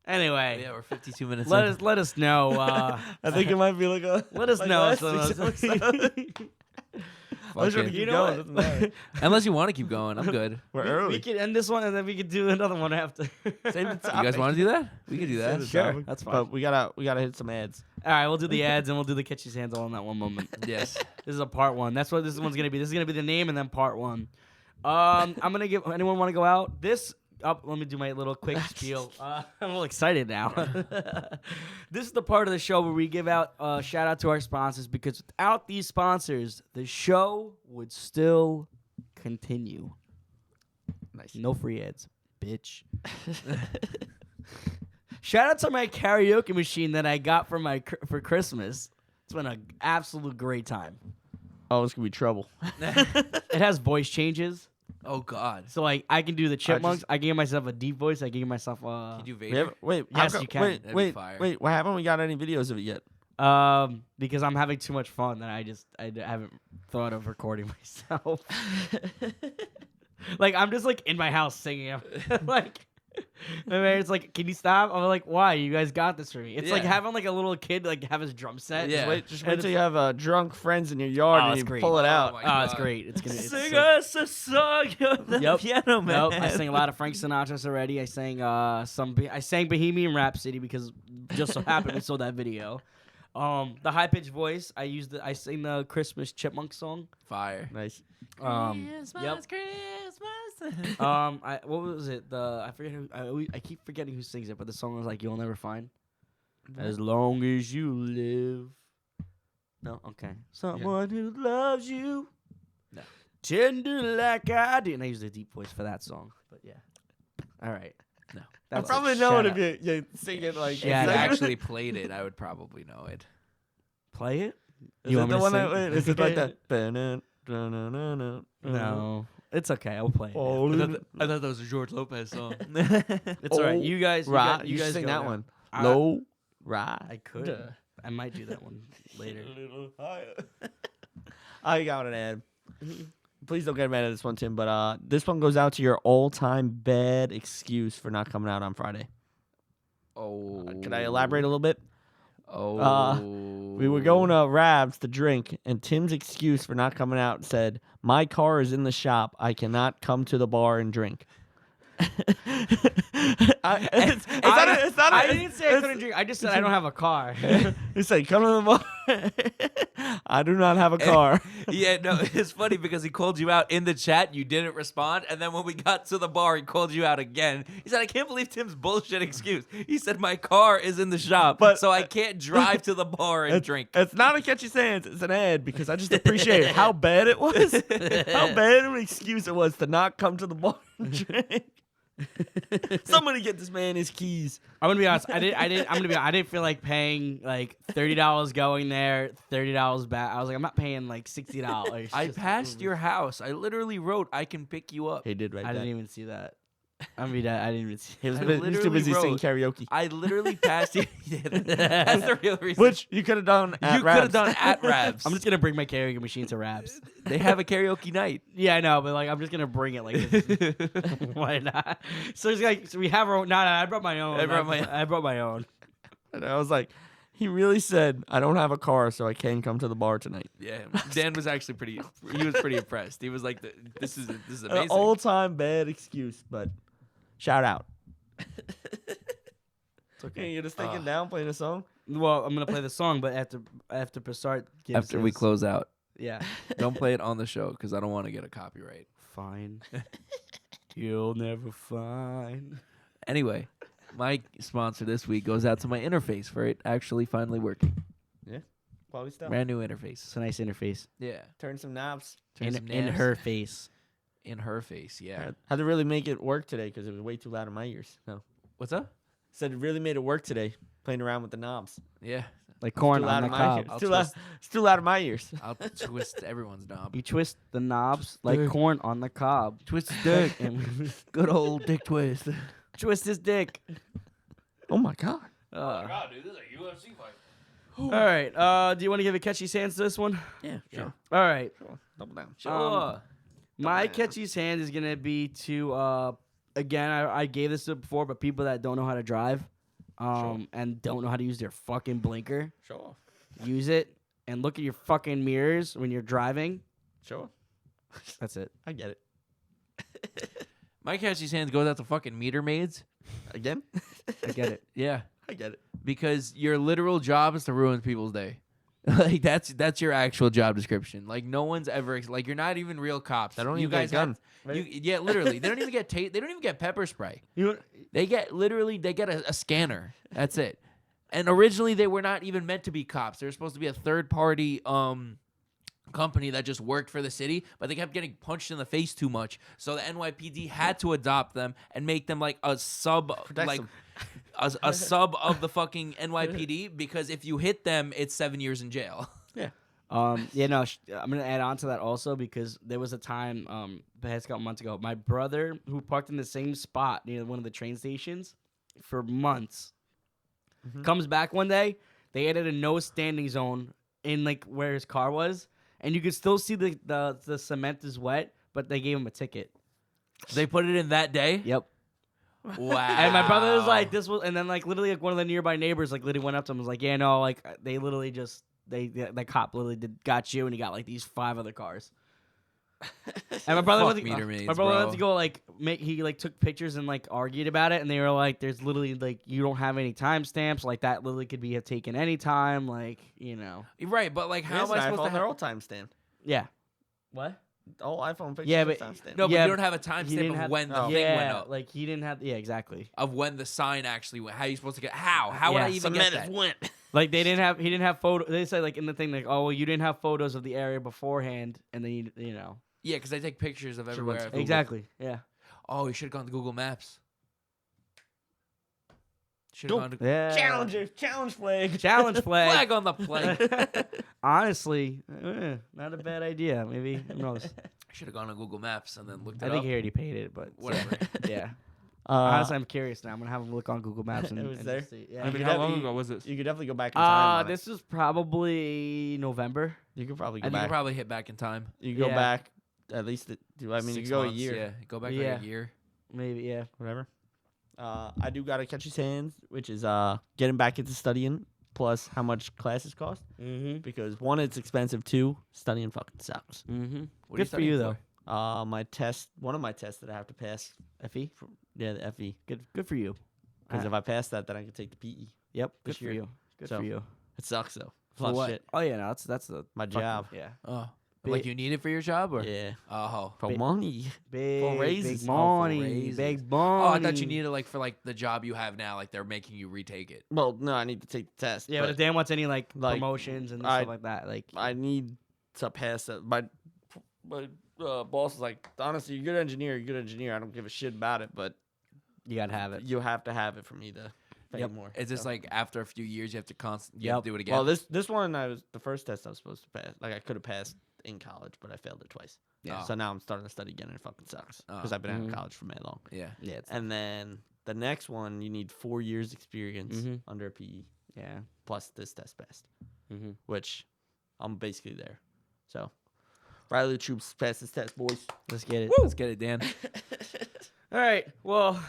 Anyway, Yeah, we're 52 minutes let in. us know. I think it might be like a. Let us like know. last some of week's those- episode. I was trying to Fuck it. keep You know going. what? Doesn't matter. Unless you want to keep going, I'm good. We're we early. could end this one and then we could do another one after. Same You guys want to do that? We could do that. Sure, that's fine. But we gotta hit some ads. All right, we'll do the ads and we'll do the catch his hands all in that one moment. Yes. This is a part 1. That's what this one's gonna be. This is gonna be the name and then part 1. I'm gonna give. Anyone want to go out? This. Let me do my little quick spiel. I'm a little excited now. This is the part of the show where we give out shout out to our sponsors, because without these sponsors, the show would still continue. Nice. No free ads, bitch. Shout out to my karaoke machine that I got for Christmas. It's been an absolute great time. Oh, it's gonna be trouble. It has voice changes. Oh God. So like I can do the chipmunks. I can give myself a deep voice. I can give myself Can you do We Vader? haven't- wait, Yes, how you co- can. Wait, That'd be wait, fire. wait. Why haven't we got any videos of it yet? because I'm having too much fun that I haven't thought of recording myself. Like I'm just like in my house singing. Like my parents like, can you stop? I'm like, why? You guys got this for me. It's like Yeah. having like a little kid like have his drum set. Yeah. Just And wait till you have drunk friends in your yard Oh, and it's you great. pull it Oh out. my Oh, it's God. great. It's gonna it's Sing so- us a song, you're the Yep. piano man. Nope, I sang a lot of Frank Sinatra's already. I sang I sang Bohemian Rhapsody because just so happened we saw that video. The high pitched voice. I sing the Christmas Chipmunk song. Fire. Nice. Yep. Christmas. What was it? I forget who. I keep forgetting who sings it, but the song was like, "You'll never find." As long as you live. No, okay. Someone who loves you. No. Tender like I do. And I used a deep voice for that song. But yeah. All right. No. I That's probably it. know Shut it up. if you sing it like. Yeah, If you I actually played it, I would probably know it. Play it. Is You it want me the to one sing? that is it like that? No. It's okay. I'll play it. Oh, I thought that was a George Lopez song. It's all right. You guys. Right. You You guys sing go that now. one. I- Low. Right. I could. I might do that one later. I got an ad. Please don't get mad at this one, Tim. But this one goes out to your all-time bad excuse for not coming out on Friday. Oh. Can I elaborate a little bit? Oh. We were going to Rabs to drink, and Tim's excuse for not coming out said, "My car is in the shop. I cannot come to the bar and drink." I didn't say I couldn't drink. I just said I don't have a car. He said, "Come to the bar." I do not have a car. Yeah, no, it's funny because he called you out in the chat. You didn't respond. And then when we got to the bar, he called you out again. He said, I can't believe Tim's bullshit excuse. He said, my car is in the shop, But- so I can't drive to the bar and drink. It's not a catchy saying. It's an ad because I just appreciate how bad it was. How bad of an excuse it was to not come to the bar and drink. Somebody get this man his keys. I'm gonna be honest. I didn't feel like paying like $30 going there, $30 back. I was like, I'm not paying like $60. I passed your house. I literally wrote, I can pick you up. He did right I there. didn't even see that. I mean, I didn't even see. He was I he's too literally busy singing wrote- karaoke, I literally passed you. Yeah, that's the real reason. which you could have done at you could have Rabs. done at Rabs. I'm just gonna bring my karaoke machine to Rabs. They have a karaoke night. Yeah, I know, but like I'm just gonna bring it. Like, why not? So it's like we have our own. No, I brought my own. I brought my own. And I was like, he really said, "I don't have a car, so I can't come to the bar tonight." Yeah, Dan was actually pretty. He was pretty impressed. He was like, "This is An amazing." all-time bad excuse, but shout out. It's okay. You're just thinking down playing a song. Well, I'm gonna play the song, but after Passart gives After we his- close out, Yeah. don't play it on the show because I don't want to get a copyright. Fine. You'll never find. Anyway, my sponsor this week goes out to my interface for it actually finally working. Quality stuff. Brand new interface. It's a nice interface. Yeah, Turn some knobs. Turn some In knobs. her face. in her face. Yeah. Had to really make it work today because it was way too loud in my ears. No. What's up? Said it really made it work today, playing around with the knobs. Yeah, Like corn Too loud on the in my cob. ears. I'll Too loud. twist- It's too loud in my ears. I'll twist everyone's knob. You twist the knobs like Dick. corn on the cob. Twist his Dick. dick. Good old dick twist. Twist his dick. Oh my god. God, dude, this is a UFC fight. All right. Do you want to give a catchy hands to this one? Yeah. Sure. All right. Double down. Sure. My Dumbass. catchy hand is gonna be to again. I gave this up before, but people that don't know how to drive, and don't know how to use their fucking blinker, Sure. use it and look at your fucking mirrors when you're driving. Sure. That's it. I get it. My catchy hands goes out to fucking meter maids. Again? I get it. Yeah, I get it. because your literal job is to ruin people's day. Like that's your actual job description. Like no one's ever like you're not even real cops. They don't you even get guys a gun. have- yeah, literally. They don't even get they don't even get pepper spray. You They get a scanner. That's it. And originally they were not even meant to be cops. They were supposed to be a third party company that just worked for the city, but they kept getting punched in the face too much. So the NYPD had to adopt them and make them like a sub Protect like them. a sub of the fucking NYPD because if you hit them, it's 7 years in jail. Yeah, no, I'm gonna add on to that also because there was a time, a couple months ago, my brother who parked in the same spot near one of the train stations for months, comes back one day. They added a no standing zone in like where his car was, and you could still see the cement is wet, but they gave him a ticket. They put it in that day. Yep. Wow. And my brother was like, "This was," and then like literally like one of the nearby neighbors like literally went up to him and was like, "Yeah, no, like they literally just." The cop literally got you, and he got like these 5 other cars. And my brother Fuck went to, meter maids, my brother went bro. to go like he like took pictures and like argued about it, and they were like, "There's literally like you don't have any timestamps. Like that literally could be taken any time. Like Right, but like, how am I supposed to They're have? all timestamped. Yeah. What? All iPhone pictures Yeah, are but- timestamped. No, but Yeah, you don't have a He timestamp didn't of have when the oh. thing yeah, went up. like he didn't have. Yeah, exactly. Of when the sign actually went. How are you supposed to get? How would Yeah. I even get that? went. Like they didn't have. He didn't have photo. They said like in the thing like, oh well, you didn't have photos of the area beforehand, and then you know. Yeah, because I take pictures of everywhere. went to I've Googled. Exactly. Yeah. Oh, you should have gone to Google Maps. Should Go. have gone to Yeah. Challenge flag. Challenge flag. flag on the plate. Honestly, not a bad idea. Maybe who knows? I should have gone to Google Maps and then looked it I think up. he already paid it, but Whatever. yeah. Honestly, I'm curious now. I'm gonna have him look on Google Maps and, It was and there? just see. I Yeah. mean, could how long definitely- ago was this? You could definitely go back in time. On it. This was probably November. You could probably I go think you back. probably hit back in time. You go Yeah. back at least. I mean, you 6 go months, a year, Yeah, go back Yeah. like a year. Maybe, yeah. whatever. I do gotta catch his hands, which is getting back into studying. Plus, how much classes cost? Mm-hmm. Because one, it's expensive. Two, studying fucking sucks. Mm-hmm. What are Good for studying you though. My test, one of my tests that I have to pass. FE. Yeah, the FE. Good for you. Because if I pass that, then I can take the PE. Yep. Good this for year. you. Good So, for you. It sucks though. For Plus what? shit. Oh yeah, no, that's the My fucking- job. Yeah. Oh, Big- like you need it for your job, or Yeah. oh, For Big- money. Big raises. big Oh, for money. raises. Big money. oh, I thought you needed like for like the job you have now, like they're making you retake it. Well, no, I need to take the test. Yeah, but if Dan wants any like promotions and I- stuff like that, like I need to pass it. My boss is like, honestly, you're a good engineer. You're a good engineer. I don't give a shit about it, but you gotta have it. you have to have it for me to pay Yep. more. Is this So- like after a few years you have to you Yep. have to do it again? Well, this one the first test I was supposed to pass. Like I could have passed in college, but I failed it twice. Yeah. So now I'm starting to study again, and it fucking sucks because Oh. I've been out Mhm. of college for mad long. yeah. Yeah, it's, And then the next one, you need 4 years experience Mhm. under a PE yeah. plus this test passed, Mm-hmm. which I'm basically there. So Riley Troops passed this test, boys. Let's get it. Let's get it, Dan. All right. Well,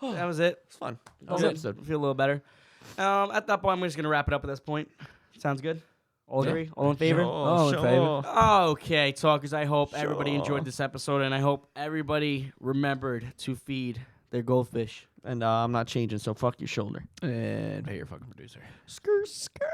that was it. It's fun. All Good good. episode. Feel a little better. At that point, I'm just gonna wrap it up at this point. Sounds good. All Yeah. agree? All in favor? Sure, All in sure. favor. Okay, talkers. I hope everybody Sure. enjoyed this episode, and I hope everybody remembered to feed their goldfish. And I'm not changing, so fuck your shoulder. And pay your fucking producer. Skr skr.